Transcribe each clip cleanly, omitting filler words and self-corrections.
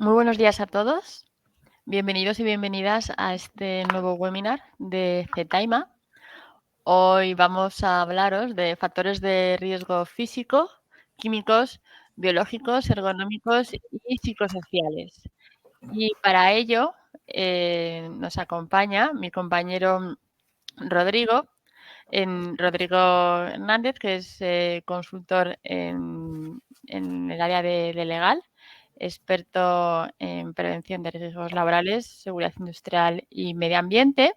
Muy buenos días a todos. Bienvenidos y bienvenidas a este nuevo webinar de Cetaima. Hoy vamos a hablaros de factores de riesgo físico, químicos, biológicos, ergonómicos y psicosociales. Y para ello nos acompaña mi compañero Rodrigo, Rodrigo Hernández, que es consultor en el área de legal, experto en prevención de riesgos laborales, seguridad industrial y medio ambiente.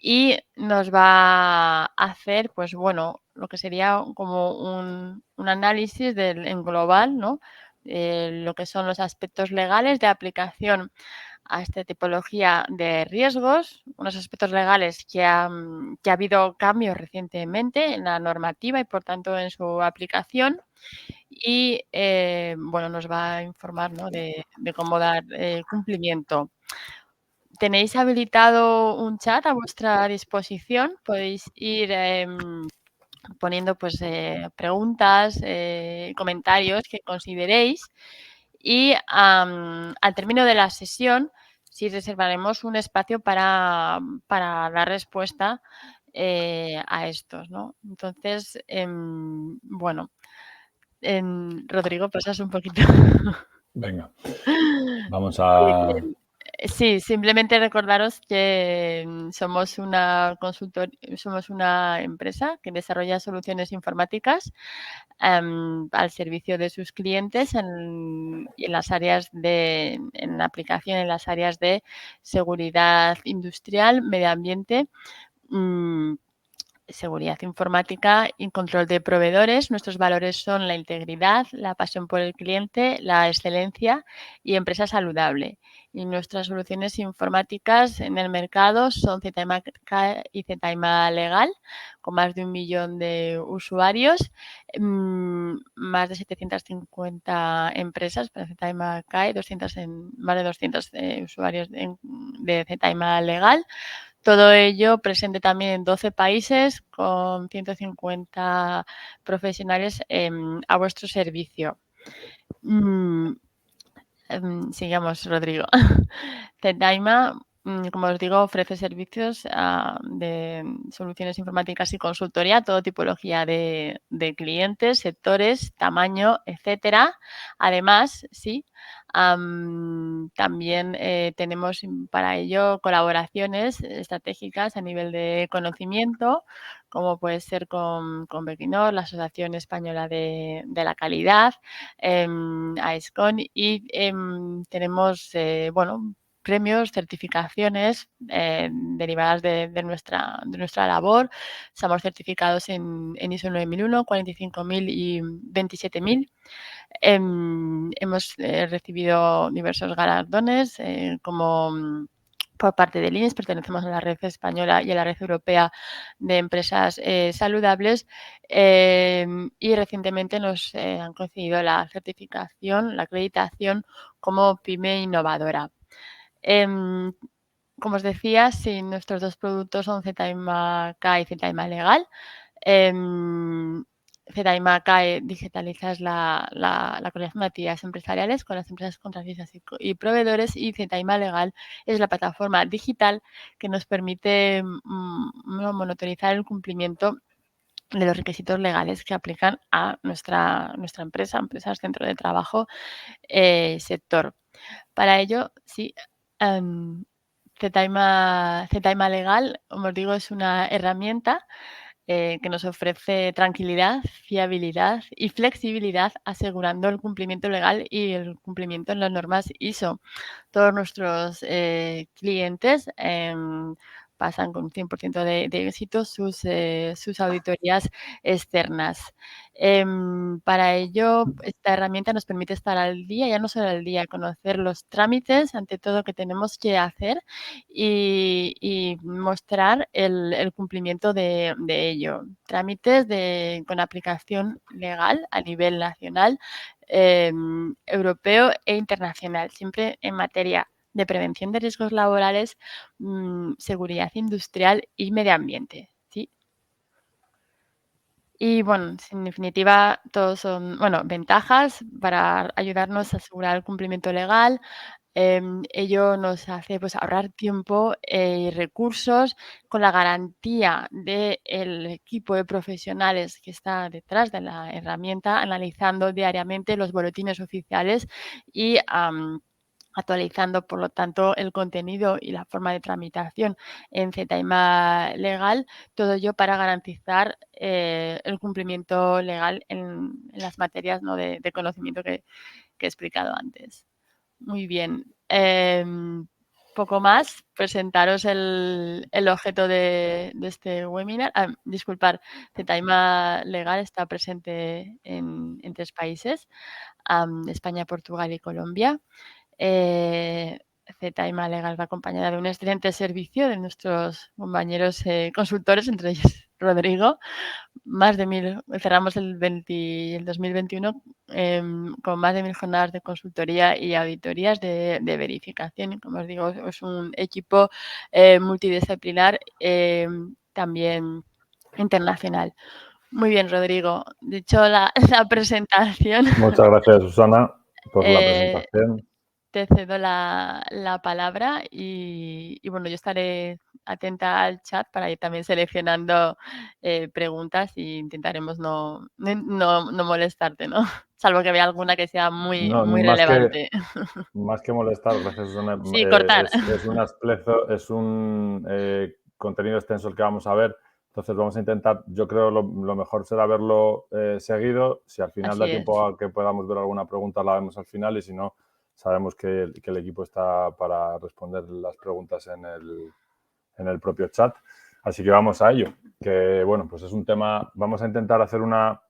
Y nos va a hacer, pues bueno, lo que sería como un análisis en global, ¿no? Lo que son los aspectos legales de aplicación a esta tipología de riesgos, unos aspectos legales que ha habido cambios recientemente en la normativa y, por tanto, en su aplicación. Y, bueno, nos va a informar, ¿no?, de cómo dar cumplimiento. Tenéis habilitado un chat a vuestra disposición. Podéis ir poniendo pues, preguntas, comentarios que consideréis. Y al término de la sesión, sí reservaremos un espacio para dar respuesta a estos, ¿no? Entonces, bueno, Rodrigo, pasas un poquito. Venga, vamos a... Sí, simplemente recordaros que somos una empresa que desarrolla soluciones informáticas al servicio de sus clientes en las áreas en la aplicación en las áreas de seguridad industrial, medio ambiente, seguridad informática y control de proveedores. Nuestros valores son la integridad, la pasión por el cliente, la excelencia y empresa saludable. Y nuestras soluciones informáticas en el mercado son Cetaima K y Cetaima Legal, con más de 1 millón de usuarios, más de 750 empresas para Cetaima K y más de 200 usuarios de Cetaima Legal. Todo ello presente también en 12 países con 150 profesionales a vuestro servicio. Sigamos, Rodrigo. Cetaima, como os digo, ofrece servicios de soluciones informáticas y consultoría a toda tipología de clientes, sectores, tamaño, etcétera. Además, sí, también tenemos para ello colaboraciones estratégicas a nivel de conocimiento, como puede ser con Bequinor, la Asociación Española de la Calidad, AESCON, y tenemos, bueno, premios, certificaciones derivadas de nuestra labor. Estamos certificados en ISO 9001, 45000 y 27000. Hemos recibido diversos galardones como por parte del INS, pertenecemos a la red española y a la red europea de empresas saludables, y recientemente nos han concedido la certificación, la acreditación como PYME innovadora. Como os decía, sí, nuestros dos productos son Cetaima K y Cetaima Legal. Cetaima K digitaliza la coordinación de actividades empresariales con las empresas contratistas y proveedores, y Cetaima Legal es la plataforma digital que nos permite monitorizar el cumplimiento de los requisitos legales que aplican a nuestra empresa, empresas, centro de trabajo, sector. Para ello, sí, Cetaima Legal, como os digo, es una herramienta que nos ofrece tranquilidad, fiabilidad y flexibilidad, asegurando el cumplimiento legal y el cumplimiento en las normas ISO. Todos nuestros clientes pasan con un 100% de éxito sus auditorías externas. Para ello, esta herramienta nos permite estar al día, ya no solo al día, conocer los trámites, ante todo, que tenemos que hacer y mostrar el cumplimiento de ello. Trámites con aplicación legal a nivel nacional, europeo e internacional, siempre en materia de prevención de riesgos laborales, seguridad industrial y medio ambiente. ¿Sí? Y bueno, en definitiva, todos son, bueno, ventajas para ayudarnos a asegurar el cumplimiento legal. Ello nos hace, pues, ahorrar tiempo, y recursos con la garantía del equipo de profesionales que está detrás de la herramienta, analizando diariamente los boletines oficiales y, actualizando, por lo tanto, el contenido y la forma de tramitación en Cetaima Legal, todo ello para garantizar, el cumplimiento legal en las materias, ¿no?, de conocimiento que he explicado antes. Muy bien. Poco más, presentaros el objeto de este webinar. Disculpar, Cetaima Legal está presente en 3 países, España, Portugal y Colombia. Cetaima Legal va acompañada de un excelente servicio de nuestros compañeros, consultores, entre ellos Rodrigo. Más de 1000, cerramos el 2021, con más de 1000 jornadas de consultoría y auditorías de verificación. Y como os digo, es un equipo, multidisciplinar, también internacional. Muy bien, Rodrigo. Dicho la presentación, Muchas gracias, Susana, por la eh, presentación. te cedo la palabra y bueno, yo estaré atenta al chat para ir también seleccionando, preguntas y intentaremos no molestarte, ¿no? Salvo que vea alguna que sea muy No, muy relevante. más que molestar, gracias, Susana, Sí, cortar. es un contenido extenso el que vamos a ver. Entonces vamos a intentar, yo creo lo mejor será verlo seguido. Si al final Así da tiempo es, a que podamos ver alguna pregunta, la vemos al final y si no, sabemos que el equipo está para responder las preguntas en el propio chat. Así que vamos a ello, que bueno, pues es un tema, vamos a intentar hacer una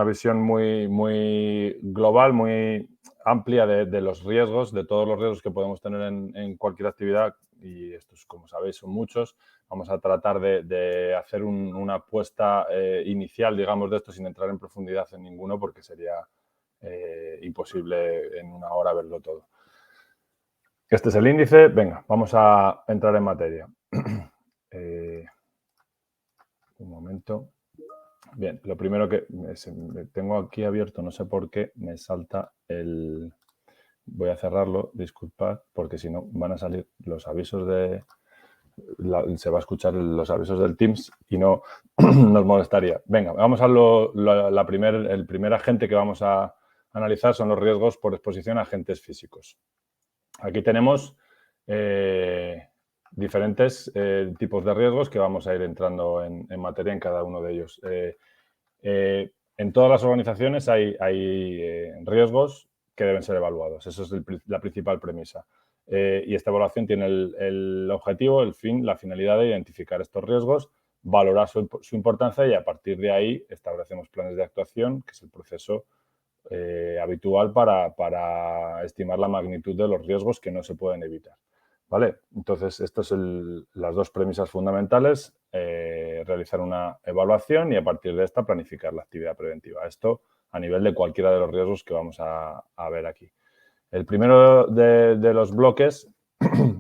visión muy global, muy amplia de los riesgos, de todos los riesgos que podemos tener en cualquier actividad, y estos, como sabéis, son muchos. Vamos a tratar de hacer una apuesta inicial, digamos, de esto sin entrar en profundidad en ninguno, porque sería imposible en una hora verlo todo. Este es el índice. Venga, vamos a entrar en materia. Un momento. Bien, lo primero que tengo aquí abierto, no sé por qué, me salta el... Voy a cerrarlo, disculpad, porque si no van a salir los avisos se va a escuchar los avisos del Teams y no nos molestaría. Venga, vamos a el primer agente que vamos a analizar son los riesgos por exposición a agentes físicos. Aquí tenemos diferentes tipos de riesgos que vamos a ir entrando en materia en cada uno de ellos. En todas las organizaciones hay riesgos que deben ser evaluados. Esa es la principal premisa. Y esta evaluación tiene el objetivo, el fin, la finalidad de identificar estos riesgos, valorar su importancia y a partir de ahí establecemos planes de actuación, que es el proceso habitual para estimar la magnitud de los riesgos que no se pueden evitar. ¿Vale? Entonces, estas son las dos premisas fundamentales, realizar una evaluación y a partir de esta planificar la actividad preventiva. Esto a nivel de cualquiera de los riesgos que vamos a ver aquí. El primero de los bloques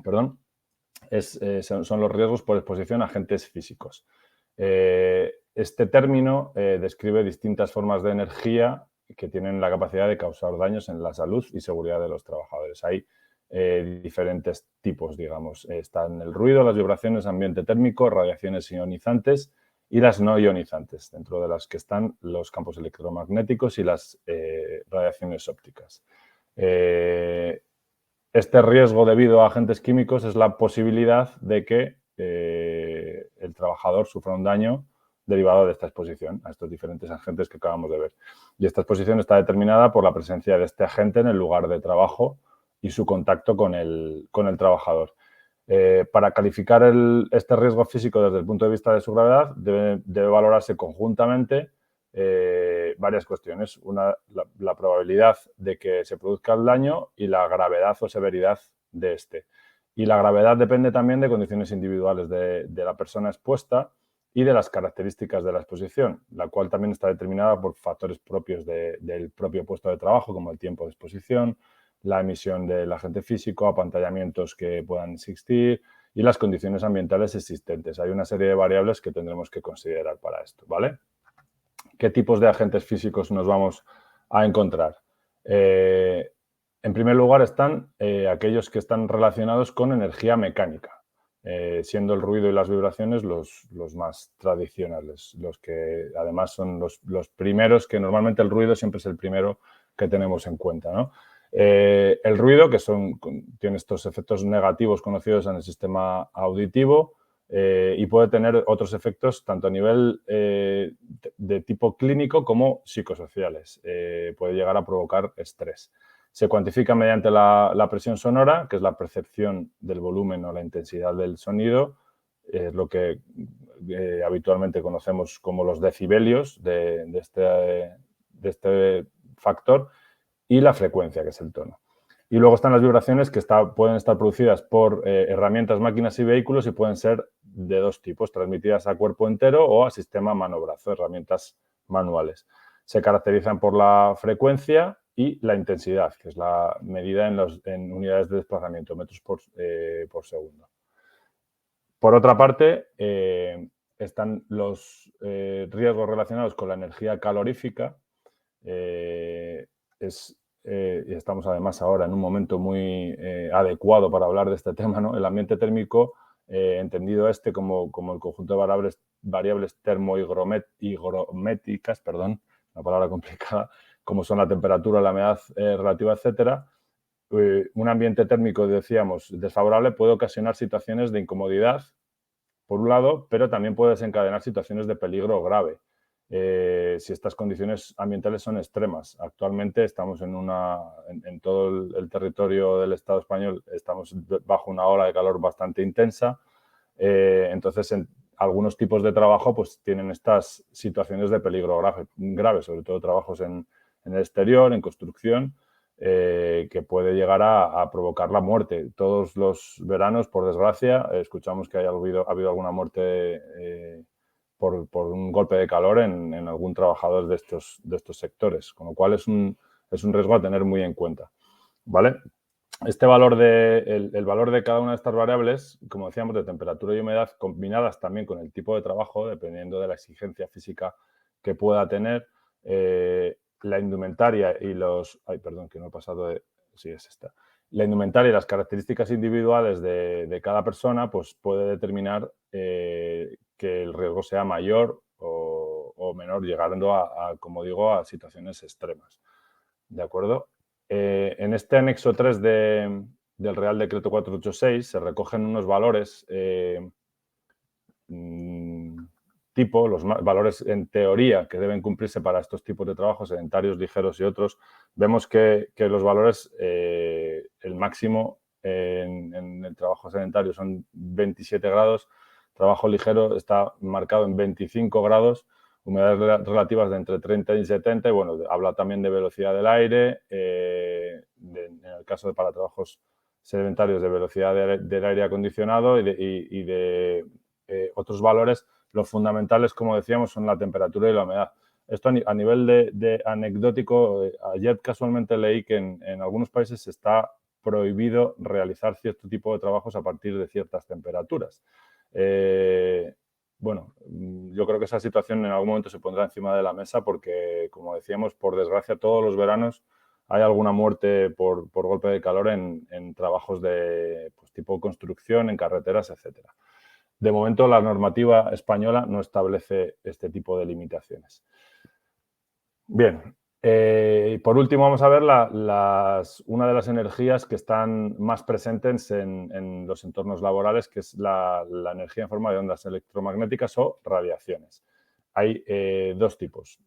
perdón, son los riesgos por exposición a agentes físicos. Este término describe distintas formas de energía que tienen la capacidad de causar daños en la salud y seguridad de los trabajadores. Hay diferentes tipos, digamos. Están el ruido, las vibraciones, ambiente térmico, radiaciones ionizantes y las no ionizantes, dentro de las que están los campos electromagnéticos y las radiaciones ópticas. Este riesgo debido a agentes químicos es la posibilidad de que el trabajador sufra un daño derivado de esta exposición a estos diferentes agentes que acabamos de ver. Y esta exposición está determinada por la presencia de este agente en el lugar de trabajo y su contacto con el trabajador. Para calificar este riesgo físico desde el punto de vista de su gravedad, debe valorarse conjuntamente varias cuestiones. Una, la probabilidad de que se produzca el daño y la gravedad o severidad de este. Y la gravedad depende también de condiciones individuales de la persona expuesta y de las características de la exposición, la cual también está determinada por factores propios del propio puesto de trabajo, como el tiempo de exposición, la emisión del agente físico, apantallamientos que puedan existir y las condiciones ambientales existentes. Hay una serie de variables que tendremos que considerar para esto, ¿vale? ¿Qué tipos de agentes físicos nos vamos a encontrar? En primer lugar están aquellos que están relacionados con energía mecánica, siendo el ruido y las vibraciones los más tradicionales, los que además son los primeros, que normalmente el ruido siempre es el primero que tenemos en cuenta, ¿no? El ruido, que tiene estos efectos negativos conocidos en el sistema auditivo, y puede tener otros efectos tanto a nivel de tipo clínico como psicosociales. Puede llegar a provocar estrés. Se cuantifica mediante la presión sonora, que es la percepción del volumen o la intensidad del sonido, es lo que habitualmente conocemos como los decibelios de este factor, y la frecuencia, que es el tono. Y luego están las vibraciones, que pueden estar producidas por herramientas, máquinas y vehículos, y pueden ser de dos tipos, transmitidas a cuerpo entero o a sistema mano-brazo, herramientas manuales. Se caracterizan por la frecuencia y la intensidad, que es la medida en unidades de desplazamiento, metros por segundo. Por otra parte, están los riesgos relacionados con la energía calorífica. Y estamos además ahora en un momento muy adecuado para hablar de este tema, ¿no? El ambiente térmico, entendido como el conjunto de variables termohigrométricas, perdón, una palabra complicada, como son la temperatura, la humedad relativa, etcétera. Un ambiente térmico, decíamos, desfavorable puede ocasionar situaciones de incomodidad, por un lado, pero también puede desencadenar situaciones de peligro grave. Si estas condiciones ambientales son extremas. Actualmente estamos en todo el territorio del Estado español, estamos bajo una ola de calor bastante intensa. Entonces, en algunos tipos de trabajo pues tienen estas situaciones de peligro grave, sobre todo trabajos en el exterior, en construcción, que puede llegar a provocar la muerte. Todos los veranos, por desgracia, escuchamos que ha habido alguna muerte por un golpe de calor en algún trabajador de estos sectores, con lo cual es un riesgo a tener muy en cuenta, ¿vale? Este valor el valor de cada una de estas variables, como decíamos, de temperatura y humedad, combinadas también con el tipo de trabajo, dependiendo de la exigencia física que pueda tener, la indumentaria y los... Ay, perdón, que no he pasado de... Sí, es esta. La indumentaria y las características individuales de cada persona, pues puede determinar que el riesgo sea mayor o menor, llegando como digo, a situaciones extremas. ¿De acuerdo? En este anexo 3 del Real Decreto 486 se recogen unos valores los valores en teoría que deben cumplirse para estos tipos de trabajos, sedentarios, ligeros y otros. Vemos que los valores, el máximo en el trabajo sedentario son 27 grados, trabajo ligero está marcado en 25 grados, humedades relativas de entre 30 y 70, y bueno, habla también de velocidad del aire, en el caso de para trabajos sedentarios de velocidad del aire acondicionado y de otros valores. Los fundamentales, como decíamos, son la temperatura y la humedad. Esto a nivel de anecdótico, ayer casualmente leí que en algunos países está prohibido realizar cierto tipo de trabajos a partir de ciertas temperaturas. Bueno, yo creo que esa situación en algún momento se pondrá encima de la mesa porque, como decíamos, por desgracia, todos los veranos hay alguna muerte por golpe de calor en trabajos de tipo construcción, en carreteras, etcétera. De momento, la normativa española no establece este tipo de limitaciones. Bien, por último vamos a ver una de las energías que están más presentes en los entornos laborales, que es la energía en forma de ondas electromagnéticas o radiaciones. Hay dos tipos.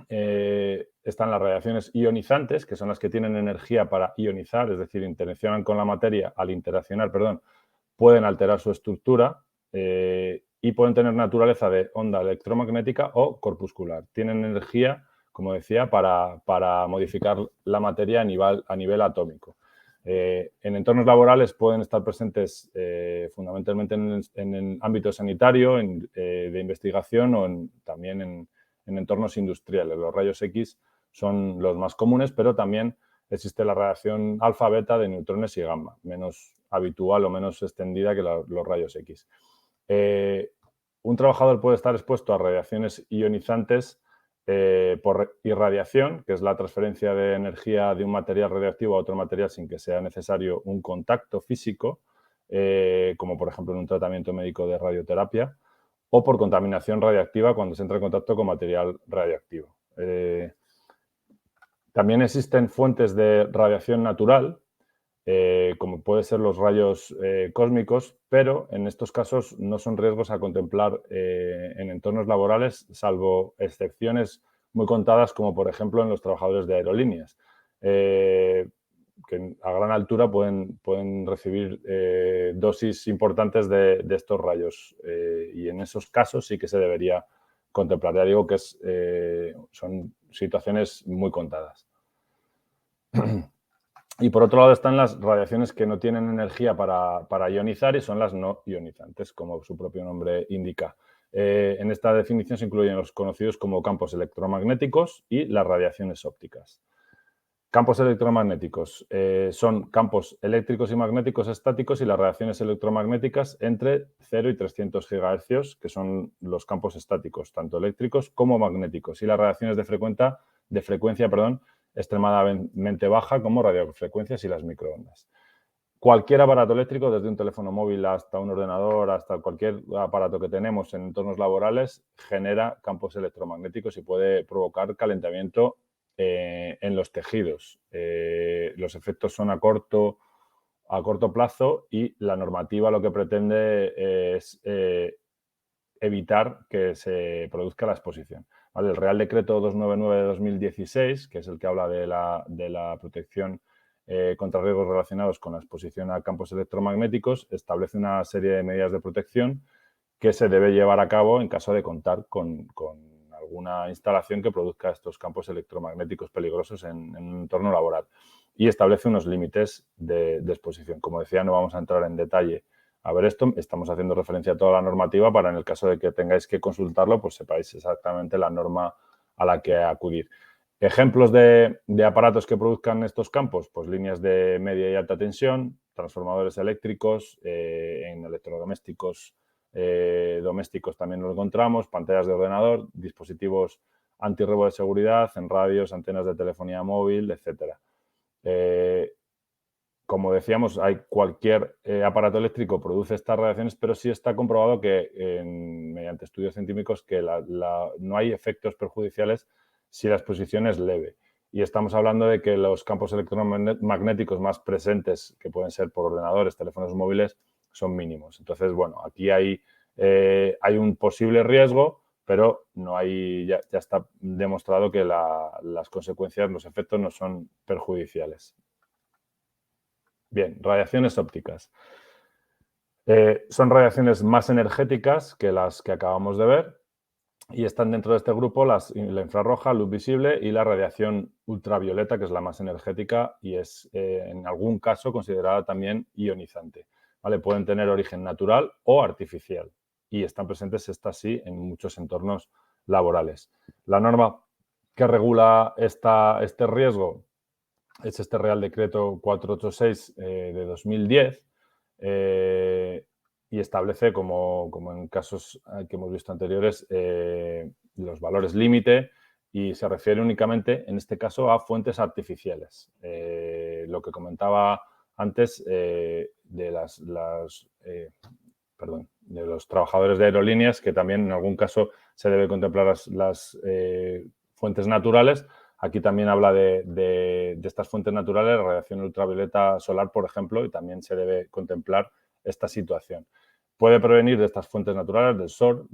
Están las radiaciones ionizantes, que son las que tienen energía para ionizar, es decir, interaccionan con la materia, al interaccionar, pueden alterar su estructura y pueden tener naturaleza de onda electromagnética o corpuscular. Tienen energía, como decía, para modificar la materia a nivel atómico. En entornos laborales pueden estar presentes fundamentalmente en el ámbito sanitario, de investigación o también en entornos industriales. Los rayos X son los más comunes, pero también existe la radiación alfa, beta de neutrones y gamma, menos habitual o menos extendida que los rayos X. Un trabajador puede estar expuesto a radiaciones ionizantes por irradiación, que es la transferencia de energía de un material radioactivo a otro material sin que sea necesario un contacto físico, como por ejemplo en un tratamiento médico de radioterapia, o por contaminación radiactiva cuando se entra en contacto con material radioactivo. También existen fuentes de radiación natural, como pueden ser los rayos cósmicos, pero en estos casos no son riesgos a contemplar en entornos laborales, salvo excepciones muy contadas, como por ejemplo en los trabajadores de aerolíneas, que a gran altura pueden recibir dosis importantes de estos rayos, y en esos casos sí que se debería contemplar. Ya digo que son situaciones muy contadas. Y por otro lado están las radiaciones que no tienen energía para ionizar y son las no ionizantes, como su propio nombre indica. En esta definición se incluyen los conocidos como campos electromagnéticos y las radiaciones ópticas. Campos electromagnéticos son campos eléctricos y magnéticos estáticos y las radiaciones electromagnéticas entre 0 y 300 GHz, que son los campos estáticos, tanto eléctricos como magnéticos, y las radiaciones de frecuencia extremadamente baja, como radiofrecuencias y las microondas. Cualquier aparato eléctrico, desde un teléfono móvil hasta un ordenador, hasta cualquier aparato que tenemos en entornos laborales, genera campos electromagnéticos y puede provocar calentamiento en los tejidos. Los efectos son a corto plazo y la normativa lo que pretende es evitar que se produzca la exposición. ¿Vale? El Real Decreto 299 de 2016, que es el que habla de la protección contra riesgos relacionados con la exposición a campos electromagnéticos, establece una serie de medidas de protección que se debe llevar a cabo en caso de contar con alguna instalación que produzca estos campos electromagnéticos peligrosos en un entorno laboral. Y establece unos límites de exposición. Como decía, no vamos a entrar en detalle a ver esto. Estamos haciendo referencia a toda la normativa para, en el caso de que tengáis que consultarlo, pues sepáis exactamente la norma a la que acudir. Ejemplos de aparatos que produzcan estos campos, pues líneas de media y alta tensión, transformadores eléctricos, en electrodomésticos domésticos también lo encontramos, pantallas de ordenador, dispositivos antirrobo de seguridad, en radios, antenas de telefonía móvil, etcétera. Como decíamos, cualquier aparato eléctrico produce estas radiaciones, pero sí está comprobado que mediante estudios científicos que no hay efectos perjudiciales si la exposición es leve. Y estamos hablando de que los campos electromagnéticos más presentes, que pueden ser por ordenadores, teléfonos móviles, son mínimos. Entonces, bueno, aquí hay un posible riesgo, pero ya está demostrado que las consecuencias, los efectos no son perjudiciales. Bien, radiaciones ópticas. Son radiaciones más energéticas que las que acabamos de ver y están dentro de este grupo la infrarroja, luz visible, y la radiación ultravioleta, que es la más energética y es en algún caso considerada también ionizante. ¿Vale? Pueden tener origen natural o artificial y están presentes, estas sí, en muchos entornos laborales. La norma que regula este riesgo es este Real Decreto 486 de 2010 y establece, como en casos que hemos visto anteriores, los valores límite y se refiere únicamente, en este caso, a fuentes artificiales. Lo que comentaba antes de los trabajadores de aerolíneas, que también en algún caso se debe contemplar las fuentes naturales. Aquí también habla de estas fuentes naturales, la radiación ultravioleta solar, por ejemplo, y también se debe contemplar esta situación. Puede provenir de estas fuentes naturales, del sol.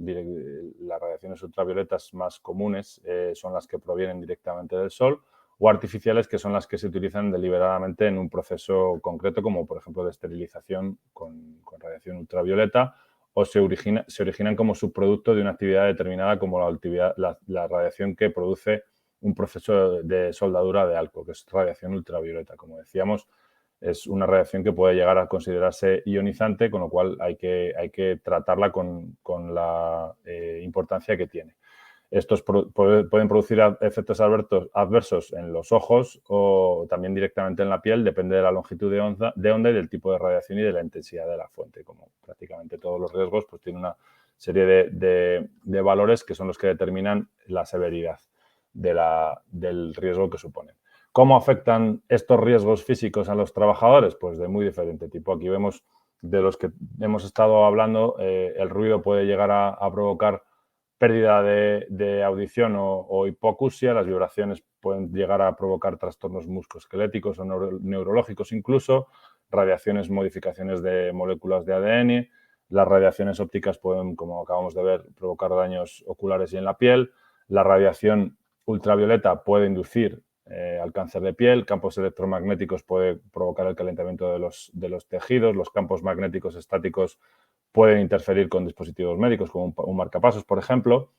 Las radiaciones ultravioletas más comunes son las que provienen directamente del sol, o artificiales, que son las que se utilizan deliberadamente en un proceso concreto, como por ejemplo de esterilización con radiación ultravioleta, o se originan como subproducto de una actividad determinada, como la radiación que produce un proceso de soldadura de alco, que es radiación ultravioleta. Como decíamos, es una radiación que puede llegar a considerarse ionizante, con lo cual hay que tratarla con la importancia que tiene. Estos pueden producir efectos adversos en los ojos o también directamente en la piel, depende de la longitud de onda y del tipo de radiación y de la intensidad de la fuente. Como prácticamente todos los riesgos, pues tiene una serie de valores que son los que determinan la severidad. del riesgo que suponen. ¿Cómo afectan estos riesgos físicos a los trabajadores? Pues de muy diferente tipo. Aquí vemos de los que hemos estado hablando, el ruido puede llegar a provocar pérdida de audición o hipoacusia, las vibraciones pueden llegar a provocar trastornos musculoesqueléticos o neurológicos incluso, radiaciones, modificaciones de moléculas de ADN, las radiaciones ópticas pueden, como acabamos de ver, provocar daños oculares y en la piel, la radiación ultravioleta puede inducir al cáncer de piel, campos electromagnéticos puede provocar el calentamiento de los tejidos, los campos magnéticos estáticos pueden interferir con dispositivos médicos, como un marcapasos, por ejemplo.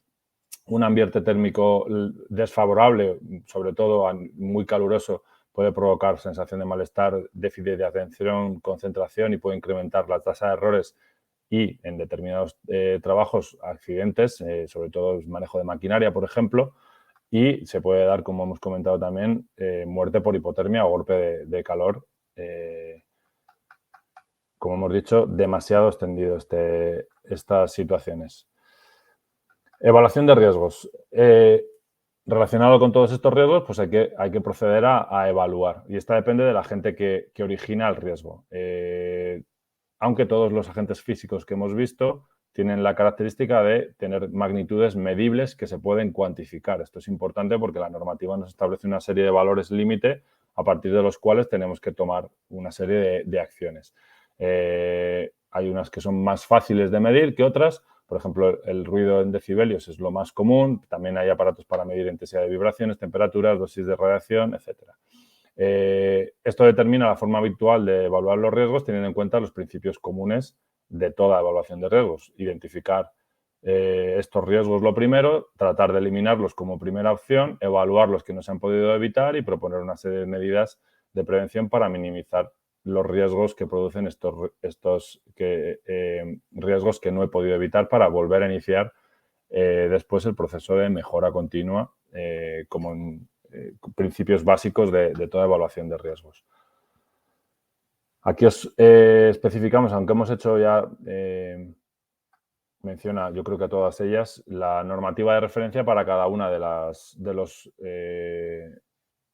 Un ambiente térmico desfavorable, sobre todo muy caluroso, puede provocar sensación de malestar, déficit de atención, concentración y puede incrementar la tasa de errores y, en determinados trabajos, accidentes, sobre todo el manejo de maquinaria, por ejemplo, y se puede dar, como hemos comentado también, muerte por hipotermia o golpe de calor. Como hemos dicho, demasiado extendido estas situaciones. Evaluación de riesgos. Relacionado con todos estos riesgos, pues hay que proceder a evaluar. Y esta depende del agente que origina el riesgo. Aunque todos los agentes físicos que hemos visto tienen la característica de tener magnitudes medibles que se pueden cuantificar. Esto es importante porque la normativa nos establece una serie de valores límite a partir de los cuales tenemos que tomar una serie de acciones. Hay unas que son más fáciles de medir que otras. Por ejemplo, el ruido en decibelios es lo más común. También hay aparatos para medir intensidad de vibraciones, temperaturas, dosis de radiación, etc. Esto determina la forma habitual de evaluar los riesgos teniendo en cuenta los principios comunes de toda evaluación de riesgos. Identificar estos riesgos lo primero, tratar de eliminarlos como primera opción, evaluar los que no se han podido evitar y proponer una serie de medidas de prevención para minimizar los riesgos que producen estos riesgos que no he podido evitar para volver a iniciar después el proceso de mejora continua como en principios básicos de toda evaluación de riesgos. Aquí os especificamos, aunque hemos hecho ya menciona, yo creo que a todas ellas, la normativa de referencia para cada una de los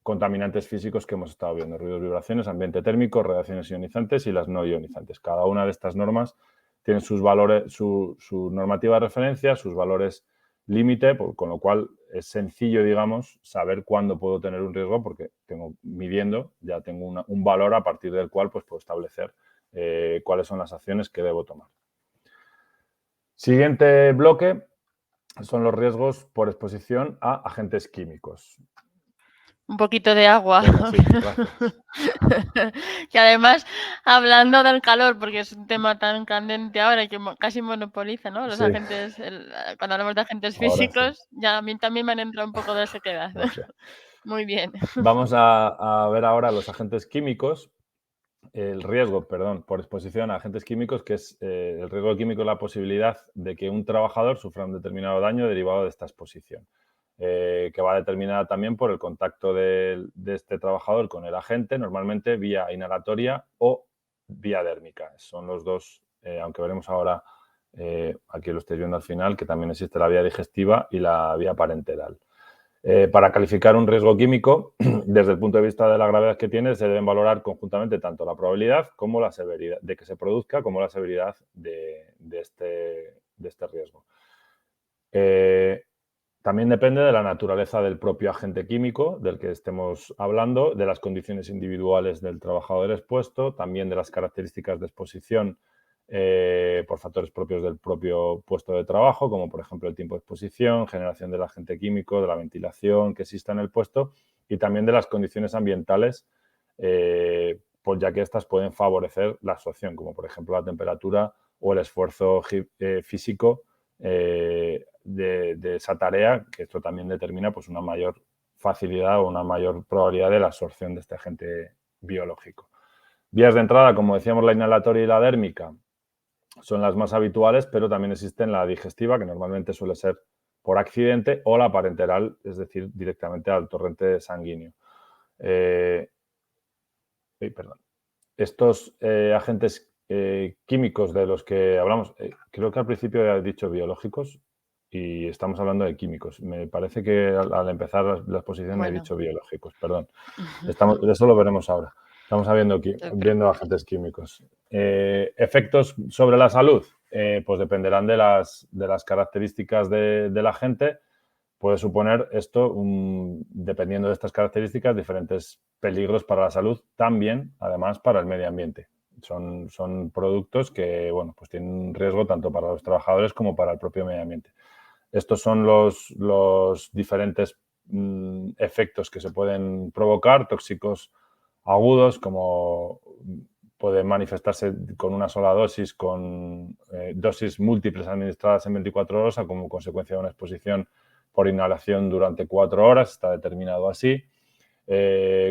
contaminantes físicos que hemos estado viendo, ruidos, vibraciones, ambiente térmico, radiaciones ionizantes y las no ionizantes. Cada una de estas normas tiene sus valores, su normativa de referencia, sus valores límite, con lo cual es sencillo, digamos, saber cuándo puedo tener un riesgo porque midiendo, ya tengo un valor a partir del cual pues, puedo establecer cuáles son las acciones que debo tomar. Siguiente bloque son los riesgos por exposición a agentes químicos. Un poquito de agua. Venga, sí, gracias. Que además, hablando del calor, porque es un tema tan candente ahora y que casi monopoliza, ¿no? Los Sí. agentes, cuando hablamos de agentes Ahora físicos, sí. ya a mí también me han entrado un poco de sequedad. Hostia. Muy bien. Vamos a ver ahora los agentes químicos. El riesgo, perdón, por exposición a agentes químicos, que es el riesgo químico es la posibilidad de que un trabajador sufra un determinado daño derivado de esta exposición, que va determinada también por el contacto de este trabajador con el agente, normalmente vía inhalatoria o vía dérmica. Son los dos, aunque veremos ahora, aquí lo estáis viendo al final, que también existe la vía digestiva y la vía parenteral. Para calificar un riesgo químico, desde el punto de vista de la gravedad que tiene, se deben valorar conjuntamente tanto la probabilidad como la severidad de que se produzca, como la severidad de este riesgo. También depende de la naturaleza del propio agente químico del que estemos hablando, de las condiciones individuales del trabajador expuesto, también de las características de exposición por factores propios del propio puesto de trabajo, como por ejemplo el tiempo de exposición, generación del agente químico, de la ventilación que exista en el puesto y también de las condiciones ambientales, pues ya que estas pueden favorecer la absorción, como por ejemplo la temperatura o el esfuerzo físico de esa tarea, que esto también determina pues, una mayor facilidad o una mayor probabilidad de la absorción de este agente biológico. Vías de entrada, como decíamos, la inhalatoria y la dérmica son las más habituales, pero también existen la digestiva, que normalmente suele ser por accidente, o la parenteral, es decir, directamente al torrente sanguíneo. Perdón. Estos agentes químicos de los que hablamos, creo que al principio he dicho biológicos y estamos hablando de químicos. Me parece que al empezar la exposición he Bueno. dicho biológicos, perdón. Eso lo veremos ahora. Estamos viendo agentes químicos. ¿Efectos sobre la salud? Pues dependerán de las características del agente. Puede suponer esto, dependiendo de estas características, diferentes peligros para la salud, también, además, para el medio ambiente. Son productos que, bueno, pues tienen un riesgo tanto para los trabajadores como para el propio medio ambiente. Estos son los diferentes efectos que se pueden provocar, tóxicos agudos, como pueden manifestarse con una sola dosis, con dosis múltiples administradas en 24 horas, como consecuencia de una exposición por inhalación durante 4 horas, está determinado así.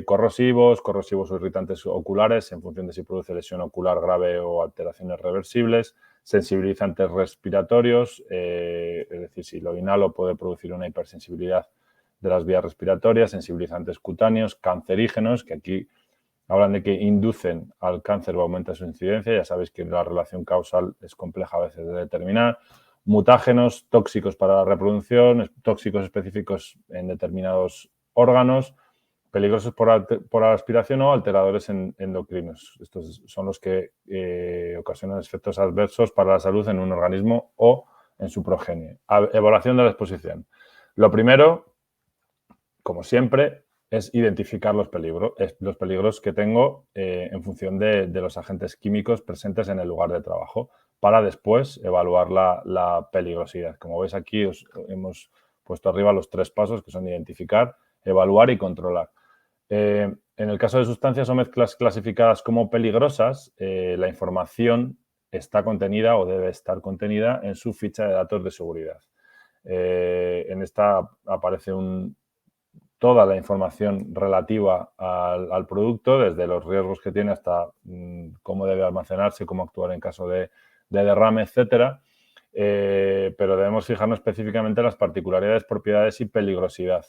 Corrosivos o irritantes oculares, en función de si produce lesión ocular grave o alteraciones reversibles. Sensibilizantes respiratorios, es decir, si lo inhalo puede producir una hipersensibilidad de las vías respiratorias. Sensibilizantes cutáneos, cancerígenos, que aquí hablan de que inducen al cáncer o aumenta su incidencia. Ya sabéis que la relación causal es compleja a veces de determinar. Mutágenos, tóxicos para la reproducción, tóxicos específicos en determinados órganos, peligrosos por aspiración o alteradores endocrinos. Estos son los que ocasionan efectos adversos para la salud en un organismo o en su progenie. Evaluación de la exposición. Lo primero, como siempre, es identificar los peligros que tengo en función de los agentes químicos presentes en el lugar de trabajo, para después evaluar la peligrosidad. Como veis aquí, hemos puesto arriba los 3 pasos, que son identificar, evaluar y controlar. En el caso de sustancias o mezclas clasificadas como peligrosas, la información está contenida o debe estar contenida en su ficha de datos de seguridad. En esta aparece toda la información relativa al producto, desde los riesgos que tiene hasta cómo debe almacenarse, cómo actuar en caso de derrame, etcétera. Pero debemos fijarnos específicamente en las particularidades, propiedades y peligrosidad.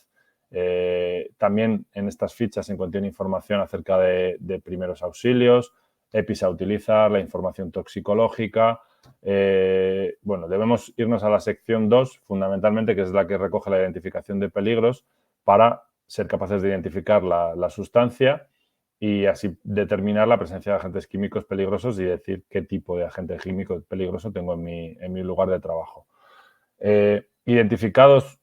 También en estas fichas se contiene información acerca de primeros auxilios, EPIs a utilizar, la información toxicológica. Bueno, debemos irnos a la sección 2, fundamentalmente, que es la que recoge la identificación de peligros, para ser capaces de identificar la sustancia y así determinar la presencia de agentes químicos peligrosos y decir qué tipo de agente químico peligroso tengo en mi lugar de trabajo. Identificados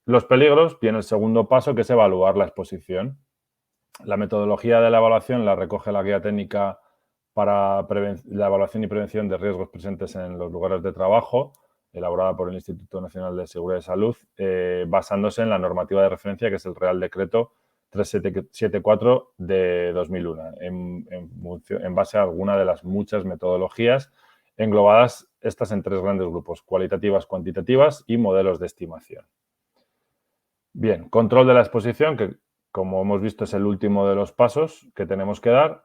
los peligros, viene el segundo paso, que es evaluar la exposición. La metodología de la evaluación la recoge la guía técnica para la evaluación y prevención de riesgos presentes en los lugares de trabajo, elaborada por el Instituto Nacional de Seguridad y Salud, basándose en la normativa de referencia, que es el Real Decreto 374 de 2001, en base a alguna de las muchas metodologías englobadas estas en 3 grandes grupos: cualitativas, cuantitativas y modelos de estimación. Bien, control de la exposición, que como hemos visto es el último de los pasos que tenemos que dar.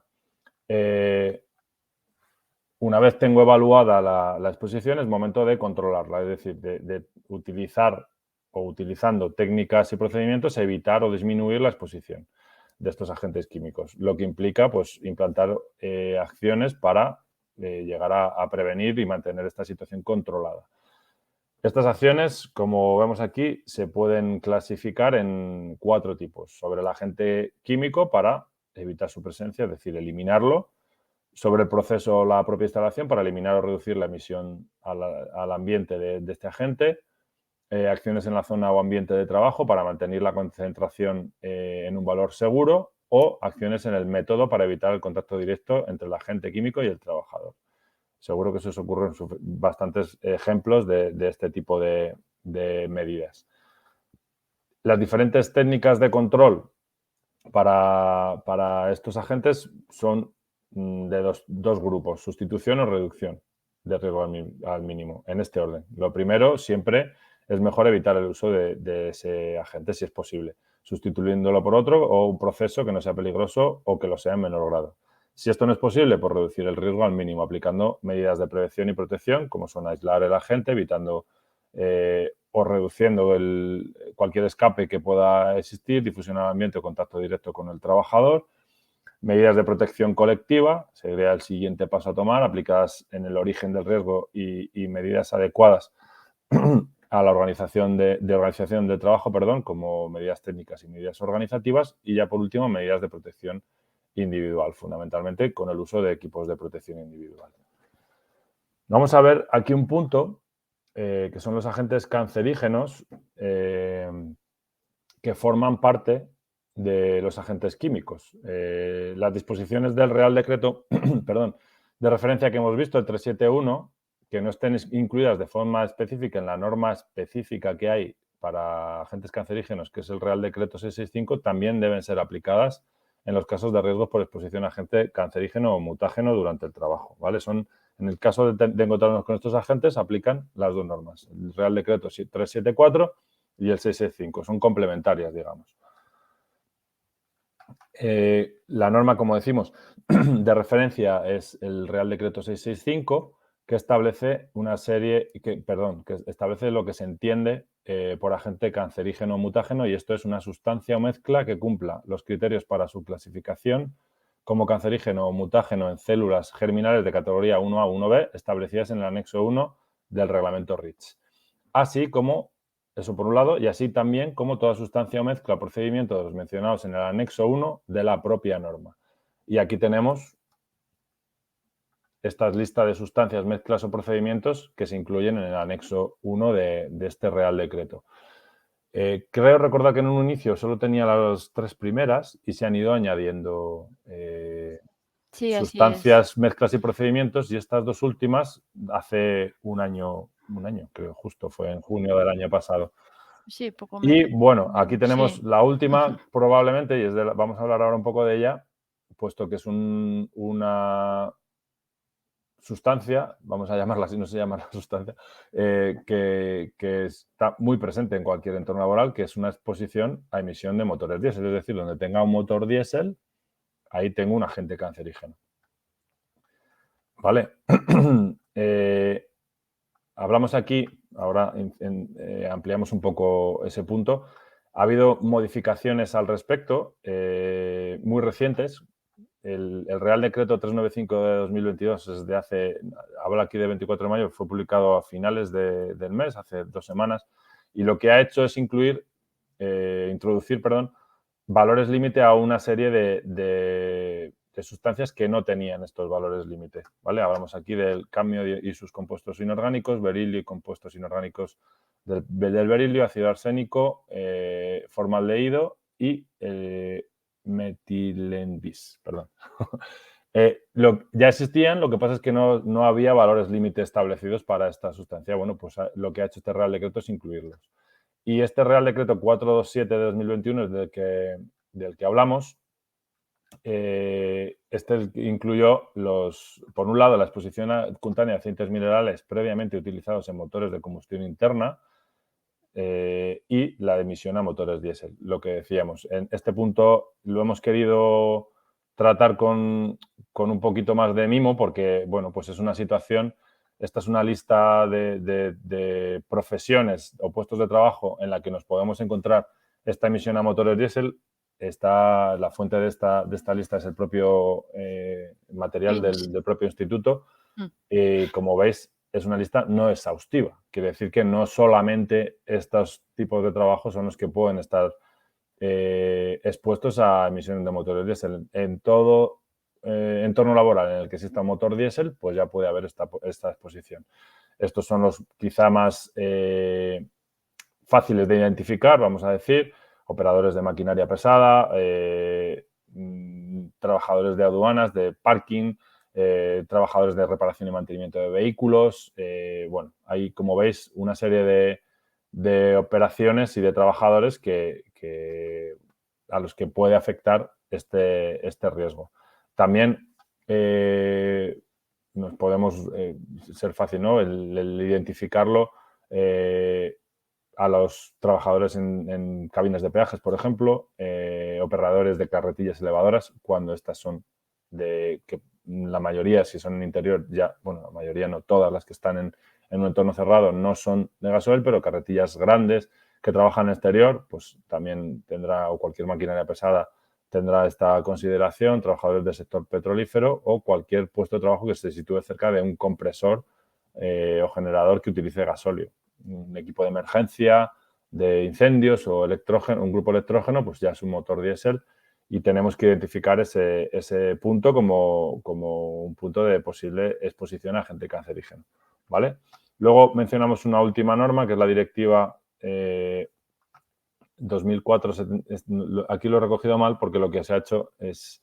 Una vez tengo evaluada la exposición, es momento de controlarla, es decir, de utilizar o utilizando técnicas y procedimientos evitar o disminuir la exposición de estos agentes químicos, lo que implica pues implantar acciones para llegar a prevenir y mantener esta situación controlada. Estas acciones, como vemos aquí, se pueden clasificar en 4 tipos. Sobre el agente químico, para evitar su presencia, es decir, eliminarlo. Sobre el proceso o la propia instalación, para eliminar o reducir la emisión al ambiente de este agente. Acciones en la zona o ambiente de trabajo, para mantener la concentración en un valor seguro. O acciones en el método, para evitar el contacto directo entre el agente químico y el trabajador. Seguro que se os ocurren bastantes ejemplos de este tipo de medidas. Las diferentes técnicas de control para estos agentes son de dos grupos: sustitución o reducción de riesgo al mínimo, en este orden. Lo primero, siempre es mejor evitar el uso de ese agente si es posible, sustituyéndolo por otro o un proceso que no sea peligroso o que lo sea en menor grado. Si esto no es posible, pues reducir el riesgo al mínimo, aplicando medidas de prevención y protección, como son aislar el agente, evitando o reduciendo cualquier escape que pueda existir, difusión al ambiente o contacto directo con el trabajador. Medidas de protección colectiva, sería el siguiente paso a tomar, aplicadas en el origen del riesgo y medidas adecuadas a la organización organización del trabajo, perdón, como medidas técnicas y medidas organizativas, y ya por último medidas de protección individual, fundamentalmente con el uso de equipos de protección individual. Vamos a ver aquí un punto que son los agentes cancerígenos que forman parte de los agentes químicos. Las disposiciones del Real Decreto perdón, de referencia que hemos visto, el 371, que no estén incluidas de forma específica en la norma específica que hay para agentes cancerígenos, que es el Real Decreto 665, también deben ser aplicadas en los casos de riesgos por exposición a agente cancerígeno o mutágeno durante el trabajo, ¿vale? En el caso de encontrarnos con estos agentes, aplican las dos normas, el Real Decreto 374 y el 665, son complementarias, digamos. La norma, como decimos, de referencia es el Real Decreto 665, que establece que establece lo que se entiende por agente cancerígeno o mutágeno, y esto es una sustancia o mezcla que cumpla los criterios para su clasificación como cancerígeno o mutágeno en células germinales de categoría 1A o 1B establecidas en el anexo 1 del reglamento REACH. Así como, eso por un lado, y así también como toda sustancia o mezcla o procedimiento de los mencionados en el anexo 1 de la propia norma. Y aquí tenemos esta lista de sustancias, mezclas o procedimientos que se incluyen en el anexo 1 de este Real Decreto. Creo recordar que en un inicio solo tenía las tres primeras y se han ido añadiendo Sí, sustancias, mezclas y procedimientos, y estas dos últimas hace un año, creo, justo fue en junio del año pasado. Sí, poco menos. Y bueno, aquí tenemos Sí. la última probablemente, y vamos a hablar ahora un poco de ella, puesto que es una sustancia, vamos a llamarla así, no se llama la sustancia, que está muy presente en cualquier entorno laboral, que es una exposición a emisión de motores diésel. Es decir, donde tenga un motor diésel, ahí tengo un agente cancerígeno. ¿Vale? Hablamos aquí, ahora ampliamos un poco ese punto. Ha habido modificaciones al respecto muy recientes. El Real Decreto 395 de 2022 es habla aquí de 24 de mayo, fue publicado a finales del mes, hace 2 semanas, y lo que ha hecho es introducir, valores límite a una serie de sustancias que no tenían estos valores límite, ¿vale? Hablamos aquí del cadmio y sus compuestos inorgánicos, berilio y compuestos inorgánicos del berilio, ácido arsénico, formaldehído y metilenbis, perdón. Ya existían, lo que pasa es que no había valores límite establecidos para esta sustancia. Bueno, pues lo que ha hecho este Real Decreto es incluirlos. Y este Real Decreto 427 de 2021 es del que hablamos. Este incluyó, por un lado, la exposición cutánea de aceites minerales previamente utilizados en motores de combustión interna y la emisión a motores diésel. Lo que decíamos, en este punto lo hemos querido tratar con un poquito más de mimo porque, bueno, pues es una situación, esta es una lista de profesiones o puestos de trabajo en la que nos podemos encontrar esta emisión a motores diésel. La fuente de esta lista es el propio material del propio instituto. Como veis, es una lista no exhaustiva. Quiere decir que no solamente estos tipos de trabajo son los que pueden estar expuestos a emisiones de motores diésel. En todo entorno laboral en el que exista un motor diésel, pues ya puede haber esta exposición. Estos son los quizá más fáciles de identificar, vamos a decir, operadores de maquinaria pesada, trabajadores de aduanas, de parking, trabajadores de reparación y mantenimiento de vehículos. Bueno, hay, como veis, una serie de operaciones y de trabajadores a los que puede afectar este riesgo. También nos podemos ser fácil, ¿no? El identificarlo a los trabajadores en cabinas de peajes, por ejemplo, operadores de carretillas elevadoras, cuando estas son que la mayoría, si son en interior, la mayoría no, todas las que están en un entorno cerrado no son de gasoil, pero carretillas grandes que trabajan en exterior, pues también tendrá, o cualquier maquinaria pesada tendrá esta consideración, trabajadores del sector petrolífero o cualquier puesto de trabajo que se sitúe cerca de un compresor o generador que utilice gasóleo. un equipo de emergencia, de incendios o electrógeno, un grupo electrógeno, pues ya es un motor diésel y tenemos que identificar ese punto como un punto de posible exposición a agente cancerígeno, ¿vale? Luego mencionamos una última norma, que es la directiva 2004. Aquí lo he recogido mal porque lo que se ha hecho es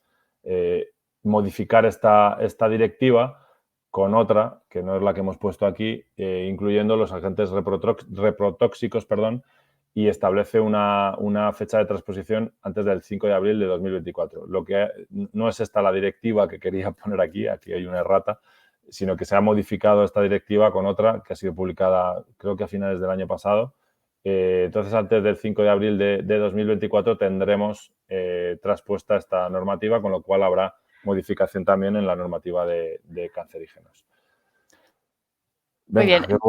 modificar esta directiva con otra, que no es la que hemos puesto aquí, incluyendo los agentes reprotóxicos, y establece una fecha de transposición antes del 5 de abril de 2024. Lo que no es esta la directiva que quería poner aquí hay una errata, sino que se ha modificado esta directiva con otra que ha sido publicada creo que a finales del año pasado. Entonces, antes del 5 de abril de 2024 tendremos traspuesta esta normativa, con lo cual habrá modificación también en la normativa de cancerígenos. Muy Venga, bien.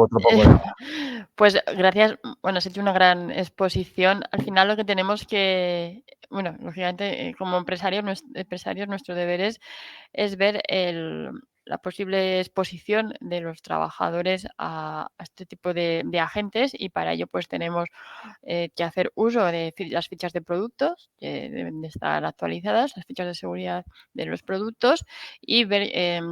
Pues gracias. Bueno, has hecho una gran exposición. Al final lo que tenemos que, bueno, lógicamente como empresarios, nuestro deber es ver la posible exposición de los trabajadores a este tipo de agentes, y para ello pues tenemos que hacer uso de las fichas de productos, que deben de estar actualizadas, las fichas de seguridad de los productos, y ver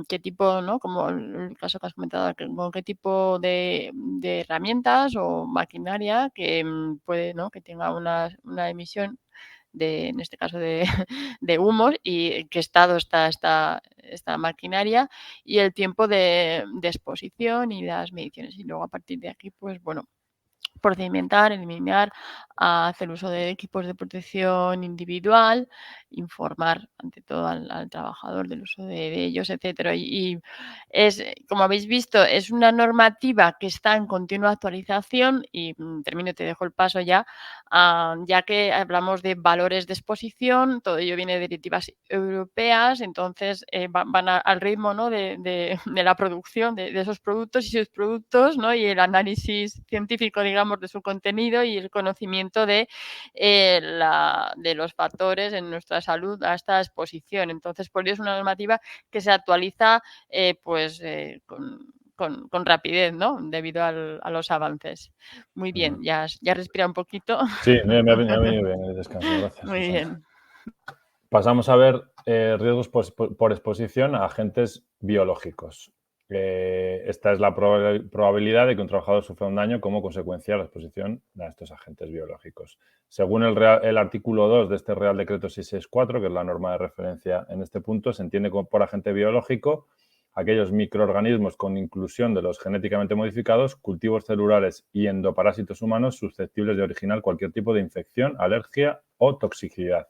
qué tipo, ¿no? Como el caso que has comentado, con qué tipo de herramientas o maquinaria que puede, ¿no? Que tenga una emisión en este caso de humos, y en qué estado está esta maquinaria y el tiempo de exposición y las mediciones. Y luego a partir de aquí, pues bueno, procedimentar, eliminar, hacer uso de equipos de protección individual, informar ante todo al trabajador del uso de ellos, etcétera. Y es, como habéis visto, es una normativa que está en continua actualización y termino, te dejo el paso ya, ya que hablamos de valores de exposición, todo ello viene de directivas europeas, entonces van al ritmo, ¿no? de la producción de esos productos y sus productos, ¿no? Y el análisis científico, digamos, de su contenido y el conocimiento de los factores en nuestra salud a esta exposición. Entonces, por ello es una normativa que se actualiza con rapidez, ¿no? Debido a los avances. Muy bien, ya respira un poquito. Sí, me ha venido bien el descanso, gracias, Muy Susana. bien. Pasamos a ver riesgos por exposición a agentes biológicos. Esta es la probabilidad de que un trabajador sufra un daño como consecuencia de la exposición a estos agentes biológicos. Según el artículo 2 de este Real Decreto 664, que es la norma de referencia en este punto, se entiende por agente biológico aquellos microorganismos con inclusión de los genéticamente modificados, cultivos celulares y endoparásitos humanos susceptibles de originar cualquier tipo de infección, alergia o toxicidad,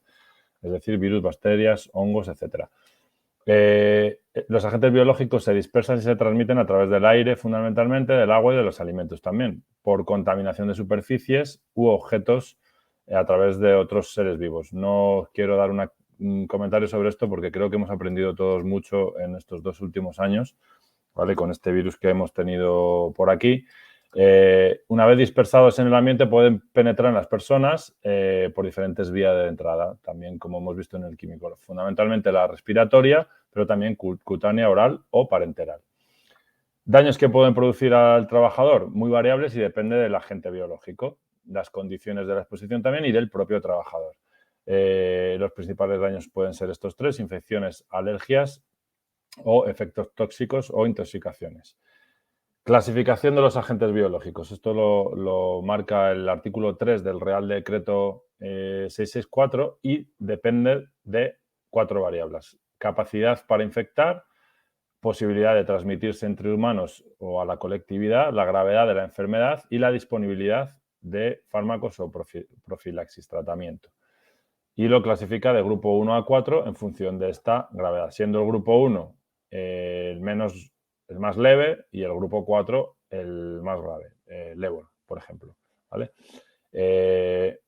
es decir, virus, bacterias, hongos, etc. Los agentes biológicos se dispersan y se transmiten a través del aire, fundamentalmente, del agua y de los alimentos también, por contaminación de superficies u objetos a través de otros seres vivos. No quiero dar un comentario sobre esto porque creo que hemos aprendido todos mucho en estos 2 últimos años, ¿vale? Con este virus que hemos tenido por aquí. Una vez dispersados en el ambiente, pueden penetrar en las personas por diferentes vías de entrada, también como hemos visto en el químico, fundamentalmente la respiratoria, pero también cutánea, oral o parenteral. Daños que pueden producir al trabajador, muy variables y depende del agente biológico, las condiciones de la exposición también y del propio trabajador. Los principales daños pueden ser estos 3: infecciones, alergias o efectos tóxicos o intoxicaciones. Clasificación de los agentes biológicos. Esto lo marca el artículo 3 del Real Decreto 664 y depende de 4 variables. Capacidad para infectar, posibilidad de transmitirse entre humanos o a la colectividad, la gravedad de la enfermedad y la disponibilidad de fármacos o profilaxis, tratamiento. Y lo clasifica de grupo 1 a 4 en función de esta gravedad, siendo el grupo 1 el más leve y el grupo 4 el más grave, el ébola, por ejemplo, ¿vale? ¿Qué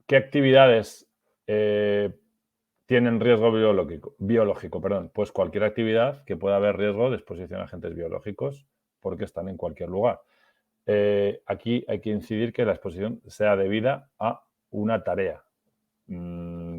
actividades tienen riesgo biológico? Pues cualquier actividad que pueda haber riesgo de exposición a agentes biológicos, porque están en cualquier lugar. Aquí hay que incidir que la exposición sea debida a una tarea,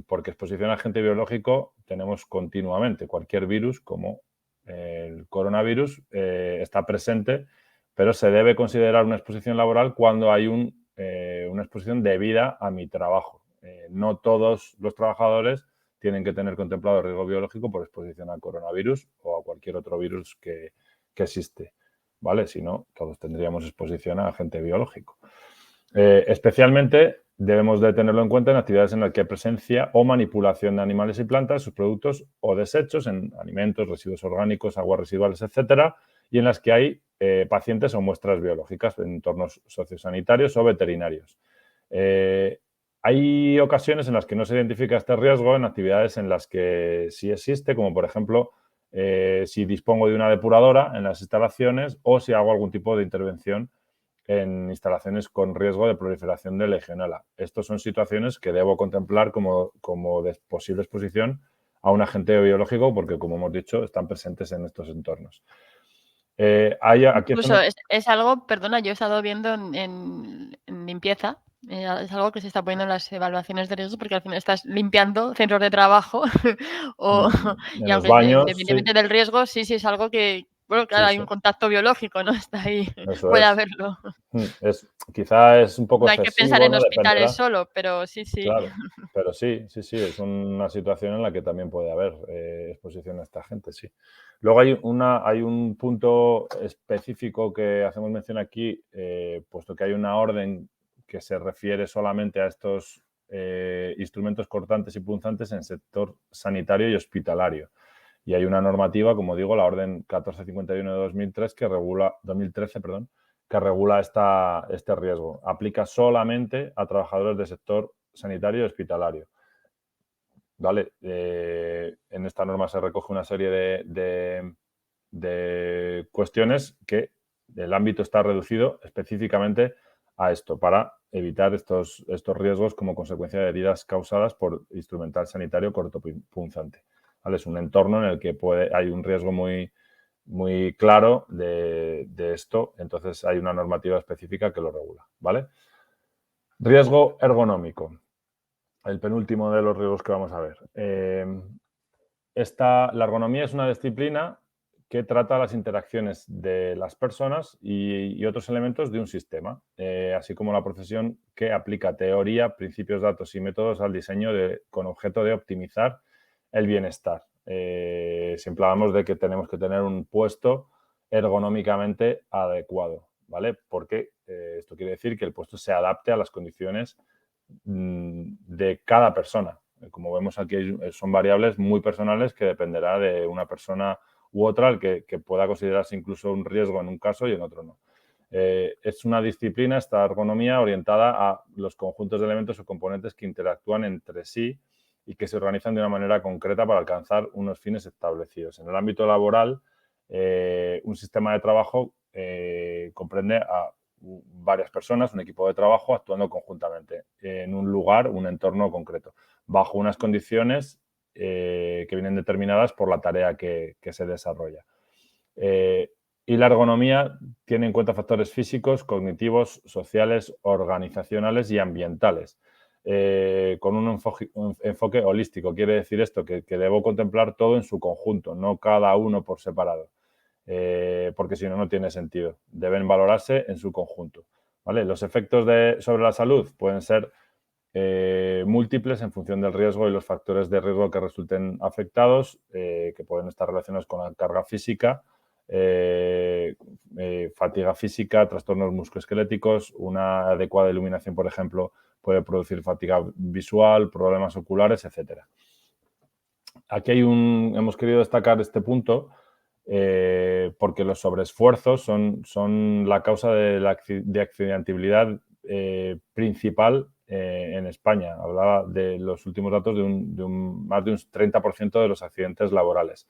porque exposición a agente biológico tenemos continuamente. Cualquier virus, como el coronavirus, está presente pero se debe considerar una exposición laboral cuando hay una exposición debida a mi trabajo. No todos los trabajadores tienen que tener contemplado riesgo biológico por exposición al coronavirus o a cualquier otro virus que existe, ¿vale? Si no, todos tendríamos exposición a agente biológico. Especialmente debemos de tenerlo en cuenta en actividades en las que hay presencia o manipulación de animales y plantas, sus productos o desechos en alimentos, residuos orgánicos, aguas residuales, etcétera, y en las que hay pacientes o muestras biológicas en entornos sociosanitarios o veterinarios. Hay ocasiones en las que no se identifica este riesgo en actividades en las que sí existe, como por ejemplo si dispongo de una depuradora en las instalaciones o si hago algún tipo de intervención en instalaciones con riesgo de proliferación de Legionela. Estas son situaciones que debo contemplar como de posible exposición a un agente biológico porque, como hemos dicho, están presentes en estos entornos. Incluso es algo, perdona, yo he estado viendo en limpieza, es algo que se está poniendo en las evaluaciones de riesgo porque al final estás limpiando centros de trabajo y en los aunque baños, independientemente sí. del riesgo, sí es algo que, bueno, claro, Sí, hay sí. un contacto biológico, ¿no? Está ahí, Eso puede es. haberlo. Quizá es un poco No hay que pensar excesivo, en ¿no? hospitales Dependerá. solo, pero sí. Claro, pero sí, es una situación en la que también puede haber exposición a esta gente, sí. Luego hay un punto específico que hacemos mención aquí, puesto que hay una orden que se refiere solamente a estos instrumentos cortantes y punzantes en sector sanitario y hospitalario. Y hay una normativa, como digo, la orden 1451 de 2013, que regula este riesgo. Aplica solamente a trabajadores del sector sanitario y hospitalario. ¿Vale? En esta norma se recoge una serie de cuestiones que el ámbito está reducido específicamente a esto, para evitar estos riesgos como consecuencia de heridas causadas por instrumental sanitario cortopunzante. ¿Vale? Es un entorno en el que hay un riesgo muy claro de esto, entonces hay una normativa específica que lo regula, ¿vale? Riesgo ergonómico, el penúltimo de los riesgos que vamos a ver. La ergonomía es una disciplina que trata las interacciones de las personas y otros elementos de un sistema, así como la profesión que aplica teoría, principios, datos y métodos al diseño con objeto de optimizar el bienestar. Siempre hablamos de que tenemos que tener un puesto ergonómicamente adecuado, ¿vale? Porque esto quiere decir que el puesto se adapte a las condiciones de cada persona. Como vemos aquí, son variables muy personales que dependerá de una persona u otra, el que pueda considerarse incluso un riesgo en un caso y en otro no. Es una disciplina, esta ergonomía, orientada a los conjuntos de elementos o componentes que interactúan entre sí y que se organizan de una manera concreta para alcanzar unos fines establecidos. En el ámbito laboral, un sistema de trabajo comprende a varias personas, un equipo de trabajo actuando conjuntamente en un lugar, un entorno concreto, bajo unas condiciones que vienen determinadas por la tarea que se desarrolla. Y la ergonomía tiene en cuenta factores físicos, cognitivos, sociales, organizacionales y ambientales, con un enfoque holístico. Quiere decir esto, que debo contemplar todo en su conjunto, no cada uno por separado. Porque si no, no tiene sentido. Deben valorarse en su conjunto, ¿vale? Los efectos sobre la salud pueden ser múltiples en función del riesgo y los factores de riesgo que resulten afectados, que pueden estar relacionados con la carga física, fatiga física, trastornos musculoesqueléticos, una adecuada iluminación, por ejemplo, puede producir fatiga visual, problemas oculares, etcétera. Aquí hemos querido destacar este punto porque los sobreesfuerzos son la causa de accidentabilidad principal en España. Hablaba de los últimos datos de más de un 30% de los accidentes laborales.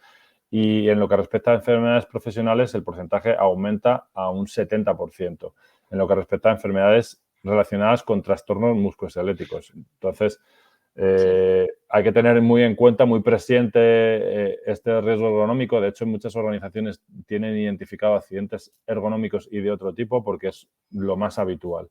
Y en lo que respecta a enfermedades profesionales, el porcentaje aumenta a un 70%. En lo que respecta a enfermedades relacionadas con trastornos musculoesqueléticos. Entonces, hay que tener muy en cuenta, muy presente este riesgo ergonómico. De hecho, muchas organizaciones tienen identificado accidentes ergonómicos y de otro tipo porque es lo más habitual.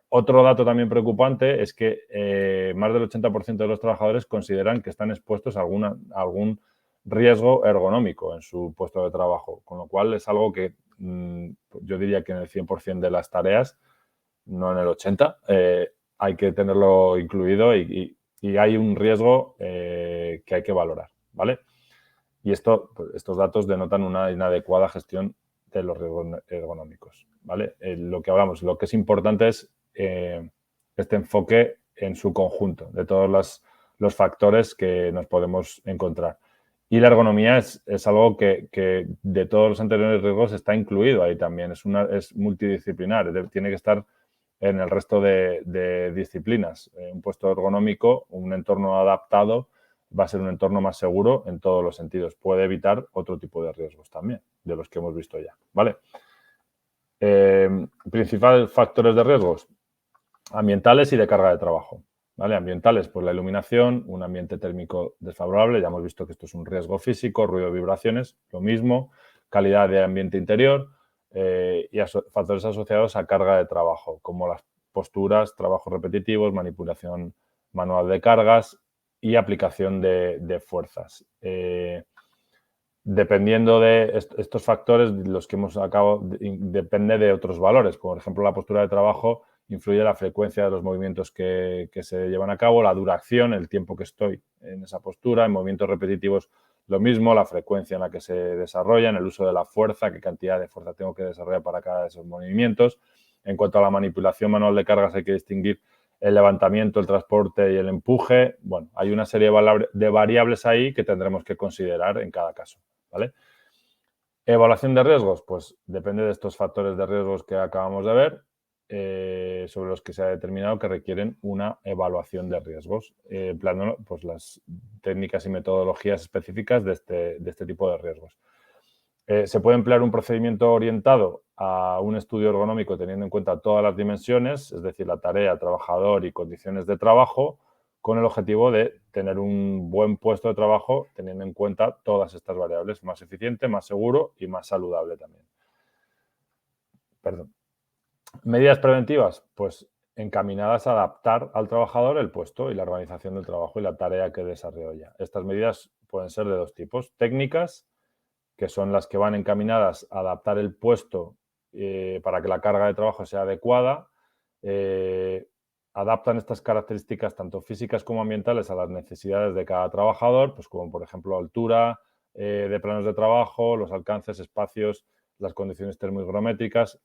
Otro dato también preocupante es que más del 80% de los trabajadores consideran que están expuestos a algún riesgo ergonómico en su puesto de trabajo, con lo cual es algo que yo diría que en el 100% de las tareas, no en el 80%, hay que tenerlo incluido y hay un riesgo que hay que valorar, ¿vale? Y estos datos denotan una inadecuada gestión de los riesgos ergonómicos, ¿vale? Lo que hablamos, lo que es importante es este enfoque en su conjunto, de todos los factores que nos podemos encontrar. Y la ergonomía es algo que de todos los anteriores riesgos está incluido ahí también, es multidisciplinar, tiene que estar en el resto de disciplinas. Un puesto ergonómico, un entorno adaptado, va a ser un entorno más seguro en todos los sentidos. Puede evitar otro tipo de riesgos también, de los que hemos visto ya, ¿vale? Principales factores de riesgos, ambientales y de carga de trabajo, ¿vale? Ambientales, pues la iluminación, un ambiente térmico desfavorable, ya hemos visto que esto es un riesgo físico, ruido, vibraciones, lo mismo, calidad de ambiente interior y factores asociados a carga de trabajo, como las posturas, trabajos repetitivos, manipulación manual de cargas y aplicación de fuerzas. Dependiendo de estos factores, los que hemos acabado, depende de otros valores. Por ejemplo, la postura de trabajo influye la frecuencia de los movimientos que se llevan a cabo, la duración, el tiempo que estoy en esa postura, en movimientos repetitivos lo mismo, la frecuencia en la que se desarrollan, el uso de la fuerza, qué cantidad de fuerza tengo que desarrollar para cada de esos movimientos. En cuanto a la manipulación manual de cargas, hay que distinguir el levantamiento, el transporte y el empuje. Bueno, hay una serie de variables ahí que tendremos que considerar en cada caso, ¿vale? Evaluación de riesgos, pues depende de estos factores de riesgos que acabamos de ver, sobre los que se ha determinado que requieren una evaluación de riesgos, empleando pues, las técnicas y metodologías específicas de este tipo de riesgos. Se puede emplear un procedimiento orientado a un estudio ergonómico teniendo en cuenta todas las dimensiones, es decir, la tarea, trabajador y condiciones de trabajo, con el objetivo de tener un buen puesto de trabajo teniendo en cuenta todas estas variables, más eficiente, más seguro y más saludable también. Perdón. Medidas preventivas, pues encaminadas a adaptar al trabajador el puesto y la organización del trabajo y la tarea que desarrolla. Estas medidas pueden ser de dos tipos: técnicas, que son las que van encaminadas a adaptar el puesto para que la carga de trabajo sea adecuada, adaptan estas características tanto físicas como ambientales a las necesidades de cada trabajador, pues como por ejemplo altura de planos de trabajo, los alcances, espacios, las condiciones termohigrométricas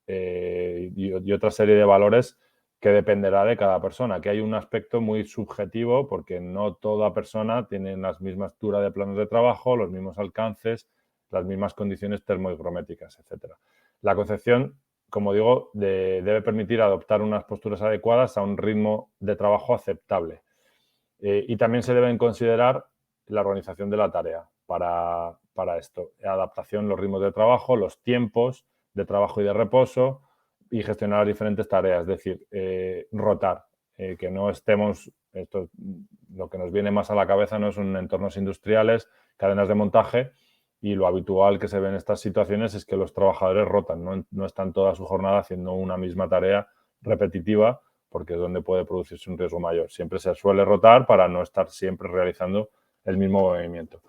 y otra serie de valores que dependerá de cada persona, que hay un aspecto muy subjetivo porque no toda persona tiene la misma altura de planos de trabajo, los mismos alcances, las mismas condiciones termohigrométricas, etc. La concepción, como digo, debe permitir adoptar unas posturas adecuadas a un ritmo de trabajo aceptable. Y también se deben considerar la organización de la tarea para esto. Adaptación, los ritmos de trabajo, los tiempos de trabajo y de reposo y gestionar las diferentes tareas, es decir, rotar, que no estemos, esto, lo que nos viene más a la cabeza no son entornos industriales, cadenas de montaje, y lo habitual que se ve en estas situaciones es que los trabajadores rotan, no están toda su jornada haciendo una misma tarea repetitiva, porque es donde puede producirse un riesgo mayor. Siempre se suele rotar para no estar siempre realizando el mismo movimiento.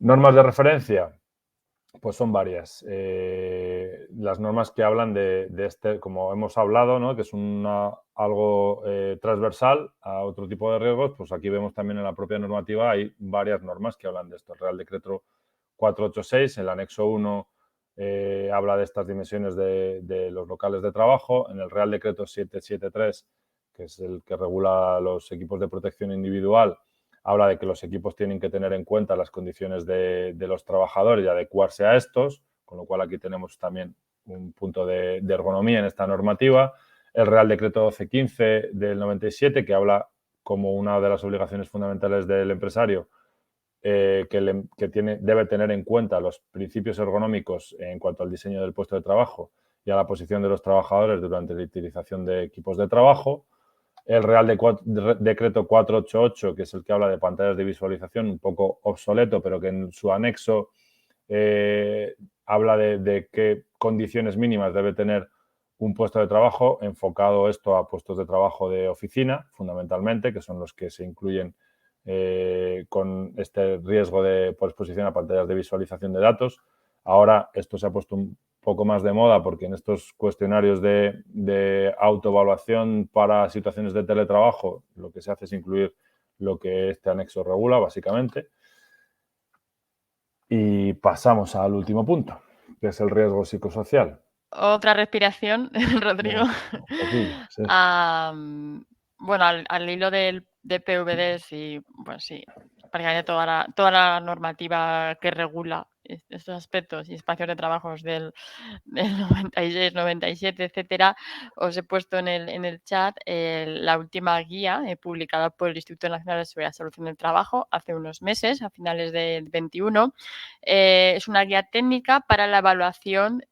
Normas de referencia, pues son varias. Las normas que hablan de este, como hemos hablado, ¿no? Que es algo transversal a otro tipo de riesgos, pues aquí vemos también en la propia normativa hay varias normas que hablan de esto. El Real Decreto 486, el anexo 1 habla de estas dimensiones de los locales de trabajo. En el Real Decreto 773, que es el que regula los equipos de protección individual, habla de que los equipos tienen que tener en cuenta las condiciones de los trabajadores y adecuarse a estos, con lo cual aquí tenemos también un punto de ergonomía en esta normativa. El Real Decreto 1215 del 97, que habla como una de las obligaciones fundamentales del empresario, debe tener en cuenta los principios ergonómicos en cuanto al diseño del puesto de trabajo y a la posición de los trabajadores durante la utilización de equipos de trabajo. El Real Decreto 488, que es el que habla de pantallas de visualización, un poco obsoleto, pero que en su anexo habla de qué condiciones mínimas debe tener un puesto de trabajo, enfocado esto a puestos de trabajo de oficina, fundamentalmente, que son los que se incluyen con este riesgo por exposición a pantallas de visualización de datos. Ahora esto se ha puesto un poco más de moda porque en estos cuestionarios de autoevaluación para situaciones de teletrabajo lo que se hace es incluir lo que este anexo regula, básicamente. Y pasamos al último punto, que es el riesgo psicosocial. Otra respiración, Rodrigo. Un poquillo, sí. Bueno, al hilo de PVD, sí, pues sí, prácticamente toda la normativa que regula estos aspectos y espacios de trabajos del 96, 97, etcétera, os he puesto en el chat la última guía publicada por el Instituto Nacional de Seguridad y Salud en el Trabajo hace unos meses, a finales de 21. Es una guía técnica para la evaluación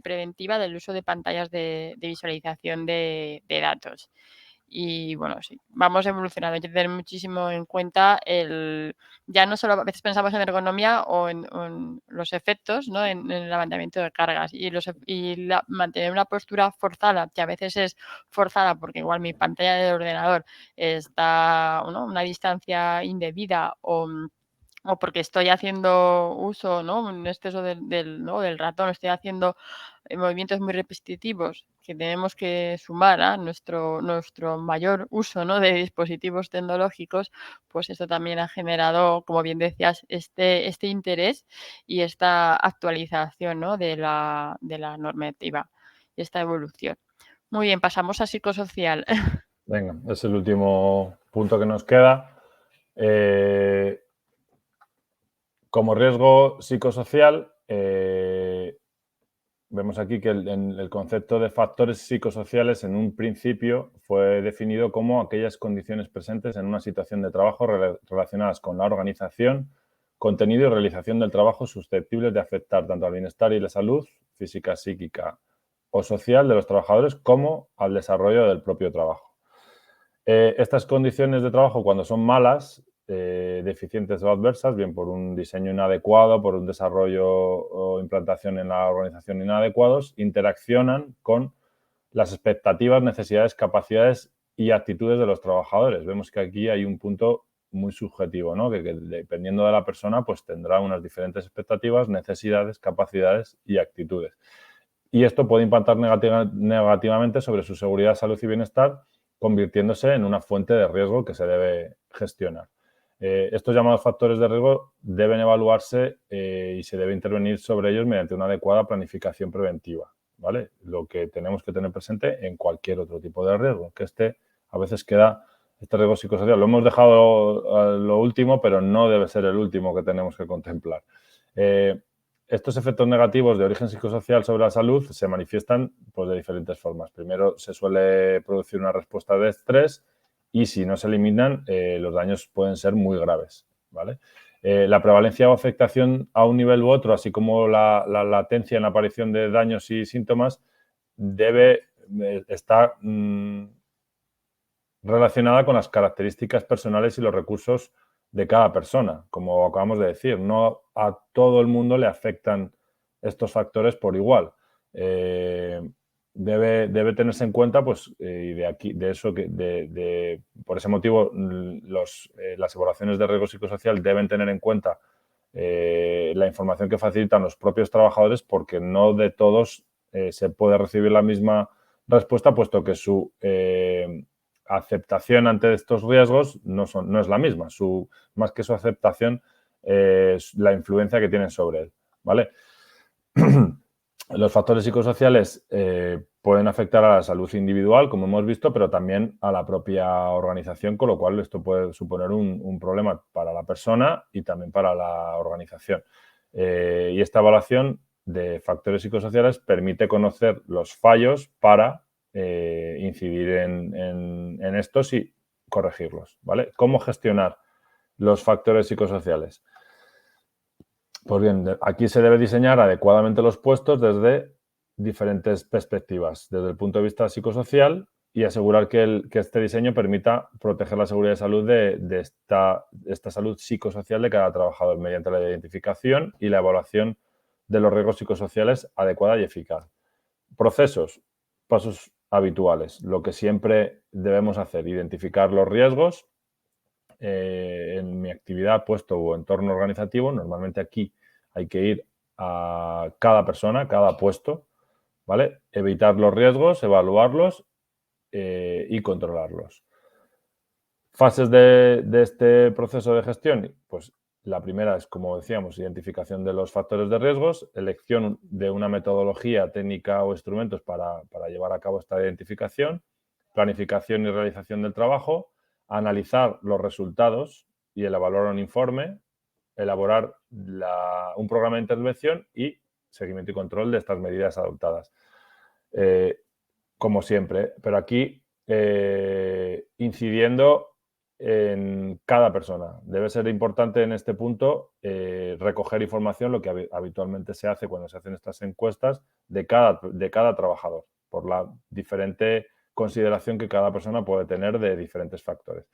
preventiva del uso de pantallas de visualización de datos. Y bueno, sí, vamos evolucionando. Hay que tener muchísimo en cuenta ya no solo a veces pensamos en ergonomía o en los efectos, ¿no? En el levantamiento de cargas mantener una postura forzada, que a veces es forzada porque igual mi pantalla del ordenador está a una distancia indebida o porque estoy haciendo uso, ¿no? Un exceso del ratón, estoy haciendo movimientos muy repetitivos que tenemos que sumar a nuestro mayor uso, ¿no? De dispositivos tecnológicos, pues esto también ha generado, como bien decías, este interés y esta actualización, ¿no? de la normativa y esta evolución. Muy bien, pasamos a psicosocial. Venga, es el último punto que nos queda. Como riesgo psicosocial, vemos aquí que el concepto de factores psicosociales en un principio fue definido como aquellas condiciones presentes en una situación de trabajo relacionadas con la organización, contenido y realización del trabajo susceptibles de afectar tanto al bienestar y la salud física, psíquica o social de los trabajadores como al desarrollo del propio trabajo. Estas condiciones de trabajo, cuando son malas, deficientes o adversas, bien por un diseño inadecuado, por un desarrollo o implantación en la organización inadecuados, interaccionan con las expectativas, necesidades, capacidades y actitudes de los trabajadores. Vemos que aquí hay un punto muy subjetivo, ¿no? Que dependiendo de la persona, pues tendrá unas diferentes expectativas, necesidades, capacidades y actitudes. Y esto puede impactar negativamente sobre su seguridad, salud y bienestar, convirtiéndose en una fuente de riesgo que se debe gestionar. Estos llamados factores de riesgo deben evaluarse y se debe intervenir sobre ellos mediante una adecuada planificación preventiva, ¿vale? Lo que tenemos que tener presente en cualquier otro tipo de riesgo, que a veces queda este riesgo psicosocial. Lo hemos dejado a lo último, pero no debe ser el último que tenemos que contemplar. Estos efectos negativos de origen psicosocial sobre la salud se manifiestan pues, de diferentes formas. Primero, se suele producir una respuesta de estrés y si no se eliminan, los daños pueden ser muy graves, ¿vale? La prevalencia o afectación a un nivel u otro, así como la latencia en la aparición de daños y síntomas, debe estar relacionada con las características personales y los recursos de cada persona. Como acabamos de decir, no a todo el mundo le afectan estos factores por igual. Debe tenerse en cuenta, pues, y por ese motivo, las evaluaciones de riesgo psicosocial deben tener en cuenta la información que facilitan los propios trabajadores, porque no de todos se puede recibir la misma respuesta, puesto que su aceptación ante estos riesgos no es la misma. Más que su aceptación, la influencia que tienen sobre él, ¿vale? Los factores psicosociales pueden afectar a la salud individual, como hemos visto, pero también a la propia organización, con lo cual esto puede suponer un problema para la persona y también para la organización. Y esta evaluación de factores psicosociales permite conocer los fallos para incidir en estos y corregirlos, ¿vale? ¿Cómo gestionar los factores psicosociales? Pues bien, aquí se debe diseñar adecuadamente los puestos desde diferentes perspectivas, desde el punto de vista psicosocial y asegurar que este diseño permita proteger la seguridad y salud de esta salud psicosocial de cada trabajador mediante la identificación y la evaluación de los riesgos psicosociales adecuada y eficaz. Procesos, pasos habituales, lo que siempre debemos hacer, identificar los riesgos en mi actividad, puesto o entorno organizativo. Normalmente aquí hay que ir a cada persona, cada puesto, ¿vale? Evitar los riesgos, evaluarlos y controlarlos. Fases de este proceso de gestión, pues la primera es, como decíamos, identificación de los factores de riesgos, elección de una metodología técnica o instrumentos para llevar a cabo esta identificación, planificación y realización del trabajo, analizar los resultados y elaborar un informe, elaborar un programa de intervención y seguimiento y control de estas medidas adoptadas. Como siempre, pero aquí incidiendo en cada persona. Debe ser importante en este punto recoger información, lo que habitualmente se hace cuando se hacen estas encuestas, de cada trabajador, por la diferente consideración que cada persona puede tener de diferentes factores.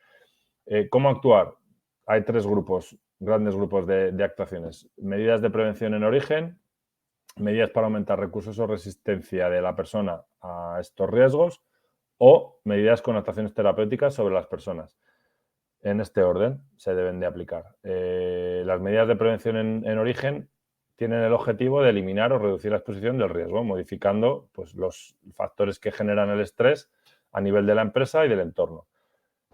¿Cómo actuar? Hay tres grupos, grandes grupos de actuaciones. Medidas de prevención en origen, medidas para aumentar recursos o resistencia de la persona a estos riesgos o medidas con actuaciones terapéuticas sobre las personas. En este orden se deben de aplicar. Las medidas de prevención en origen tienen el objetivo de eliminar o reducir la exposición del riesgo, modificando pues, los factores que generan el estrés a nivel de la empresa y del entorno.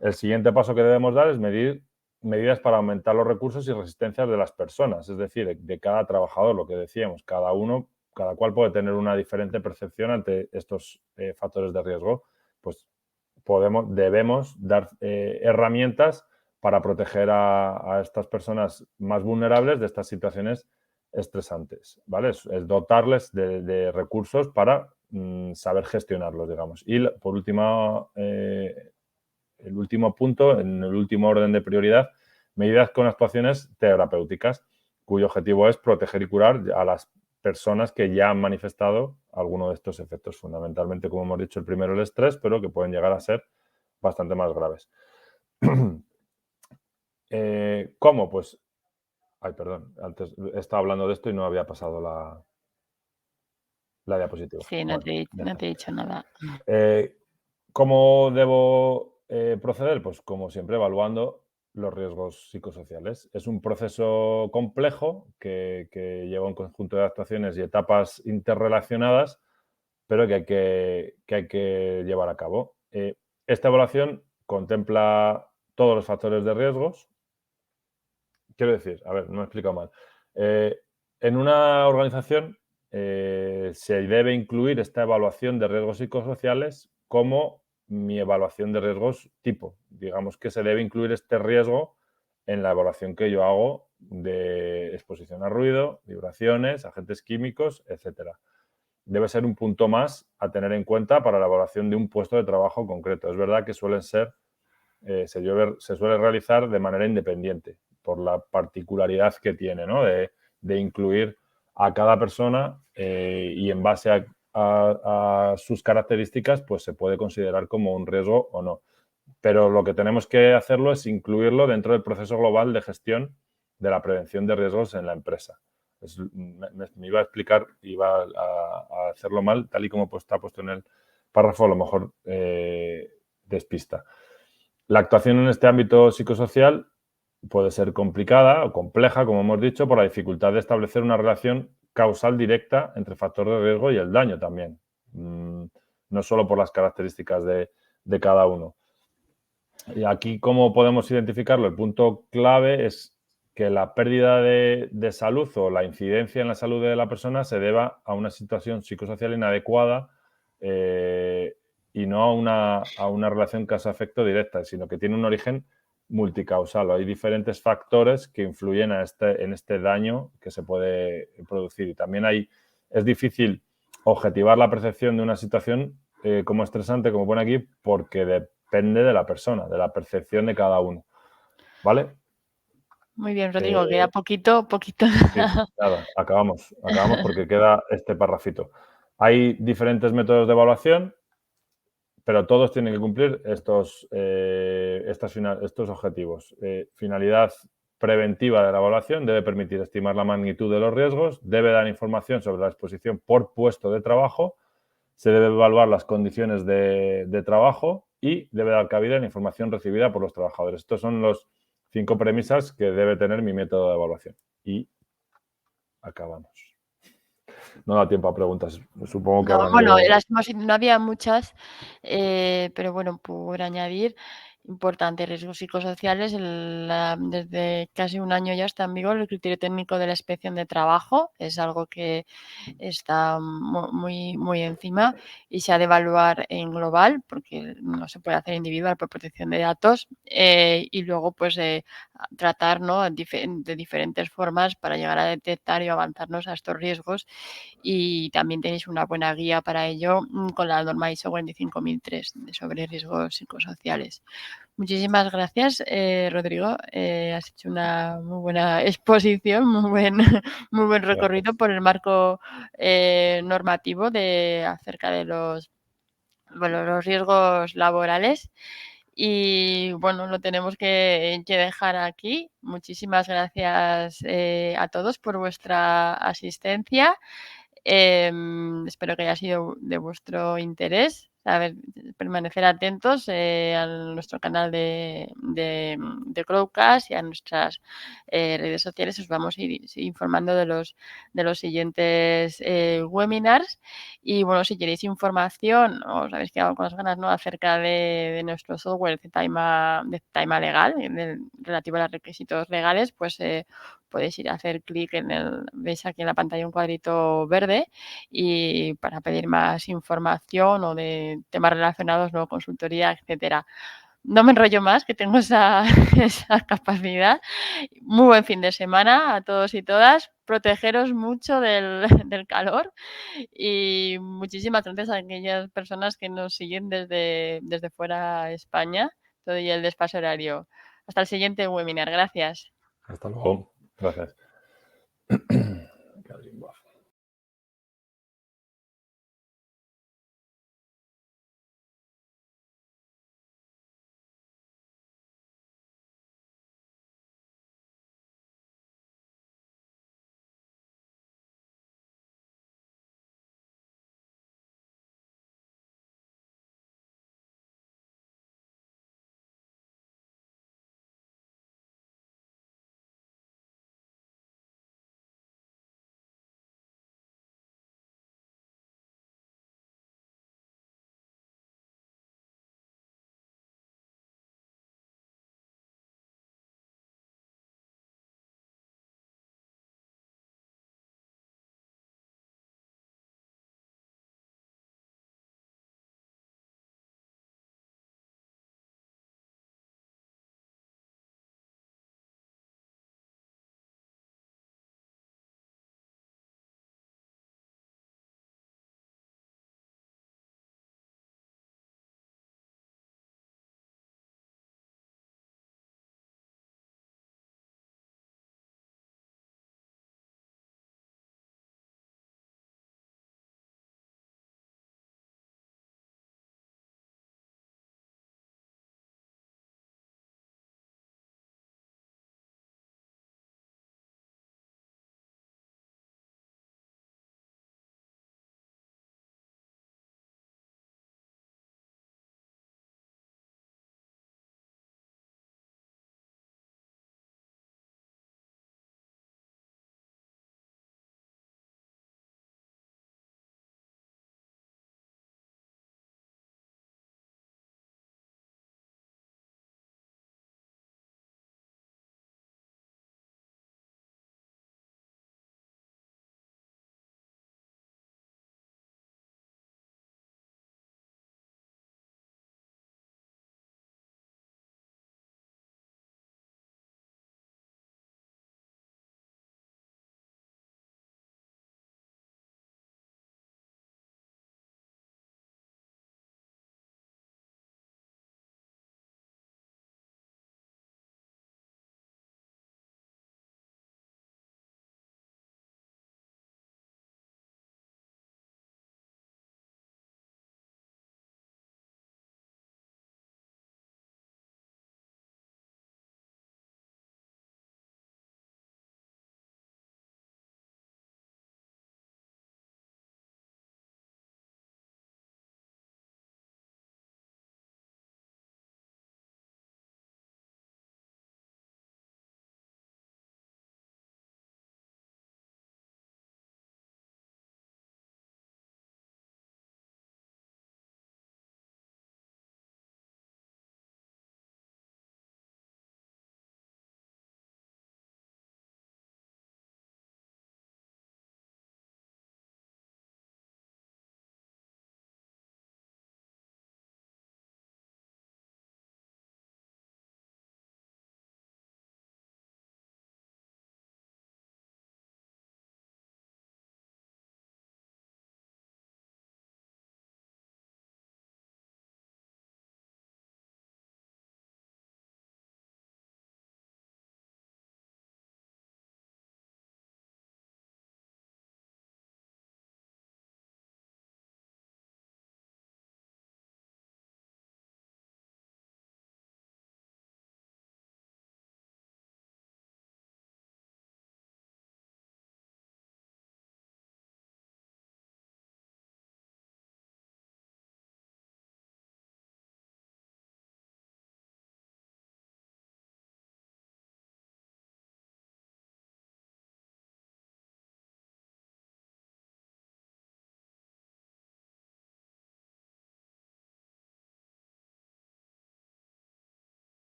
El siguiente paso que debemos dar es medir medidas para aumentar los recursos y resistencias de las personas, es decir, de cada trabajador, lo que decíamos, cada cual puede tener una diferente percepción ante estos factores de riesgo. Pues debemos dar herramientas para proteger a estas personas más vulnerables de estas situaciones estresantes, ¿vale? Es dotarles de recursos para saber gestionarlos, digamos. Y por último, el último punto, en el último orden de prioridad, medidas con actuaciones terapéuticas, cuyo objetivo es proteger y curar a las personas que ya han manifestado alguno de estos efectos. Fundamentalmente, como hemos dicho, el primero el estrés, pero que pueden llegar a ser bastante más graves. ¿Cómo? Pues, perdón, antes estaba hablando de esto y no había pasado la diapositiva. Sí, no te he dicho nada. ¿Cómo debo proceder? Pues como siempre, evaluando los riesgos psicosociales. Es un proceso complejo que lleva un conjunto de actuaciones y etapas interrelacionadas, pero que hay que llevar a cabo. Esta evaluación contempla todos los factores de riesgos. Quiero decir, a ver, no me he explicado mal. En una organización se debe incluir esta evaluación de riesgos psicosociales como mi evaluación de riesgos tipo. Digamos que se debe incluir este riesgo en la evaluación que yo hago de exposición a ruido, vibraciones, agentes químicos, etcétera. Debe ser un punto más a tener en cuenta para la evaluación de un puesto de trabajo concreto. Es verdad que suelen ser, se suele realizar de manera independiente por la particularidad que tiene, ¿no? De incluir a cada persona y en base a sus características, pues se puede considerar como un riesgo o no. Pero lo que tenemos que hacerlo es incluirlo dentro del proceso global de gestión de la prevención de riesgos en la empresa. Me iba a explicar, iba a hacerlo mal, tal y como está puesto en el párrafo, a lo mejor despista. La actuación en este ámbito psicosocial puede ser complicada o compleja, como hemos dicho, por la dificultad de establecer una relación causal directa entre factor de riesgo y el daño también. No solo por las características de cada uno. Y aquí, ¿cómo podemos identificarlo? El punto clave es que la pérdida de salud o la incidencia en la salud de la persona se deba a una situación psicosocial inadecuada y no a una relación causa-efecto directa, sino que tiene un origen multicausal. Hay diferentes factores que influyen en este daño que se puede producir. Y también es difícil objetivar la percepción de una situación como estresante, como pone aquí, porque depende de la persona, de la percepción de cada uno. ¿Vale? Muy bien, Rodrigo, queda poquito. Sí, nada, acabamos porque queda este parrafito. Hay diferentes métodos de evaluación, pero todos tienen que cumplir estos objetivos. Finalidad preventiva de la evaluación debe permitir estimar la magnitud de los riesgos, debe dar información sobre la exposición por puesto de trabajo, se debe evaluar las condiciones de trabajo y debe dar cabida a la información recibida por los trabajadores. Estos son los 5 premisas que debe tener mi método de evaluación. Y acabamos. no da tiempo a preguntas. Supongo que No, habrán bueno, ido. no había muchas, pero bueno, por añadir, importantes riesgos psicosociales. Desde casi un año ya está en vigor el criterio técnico de la inspección de trabajo. Es algo que está muy, muy encima y se ha de evaluar en global porque no se puede hacer individual por protección de datos, y luego pues tratar, ¿no?, de diferentes formas para llegar a detectar y avanzarnos a estos riesgos, y también tenéis una buena guía para ello con la norma ISO 45003 sobre riesgos psicosociales. Muchísimas gracias, Rodrigo. Has hecho una muy buena exposición, muy buen recorrido Gracias. por el marco normativo acerca de los riesgos laborales. Y bueno, lo tenemos que dejar aquí. Muchísimas gracias a todos por vuestra asistencia. Espero que haya sido de vuestro interés. Permanecer atentos a nuestro canal de Crowdcast y a nuestras redes sociales. Os vamos a ir informando de los siguientes webinars. Y bueno, si queréis información o os habéis quedado con las ganas, ¿no?, acerca de nuestro software de Cetaima Legal, relativo a los requisitos legales, pues podéis ir a hacer clic veis aquí en la pantalla un cuadrito verde, y para pedir más información o de temas relacionados, ¿no?, consultoría, etcétera. No me enrollo más, que tengo esa capacidad. Muy buen fin de semana a todos y todas. Protegeros mucho del calor, y muchísimas gracias a aquellas personas que nos siguen desde fuera de España, todo y el desfase horario. Hasta el siguiente webinar. Gracias. Hasta luego. Gracias.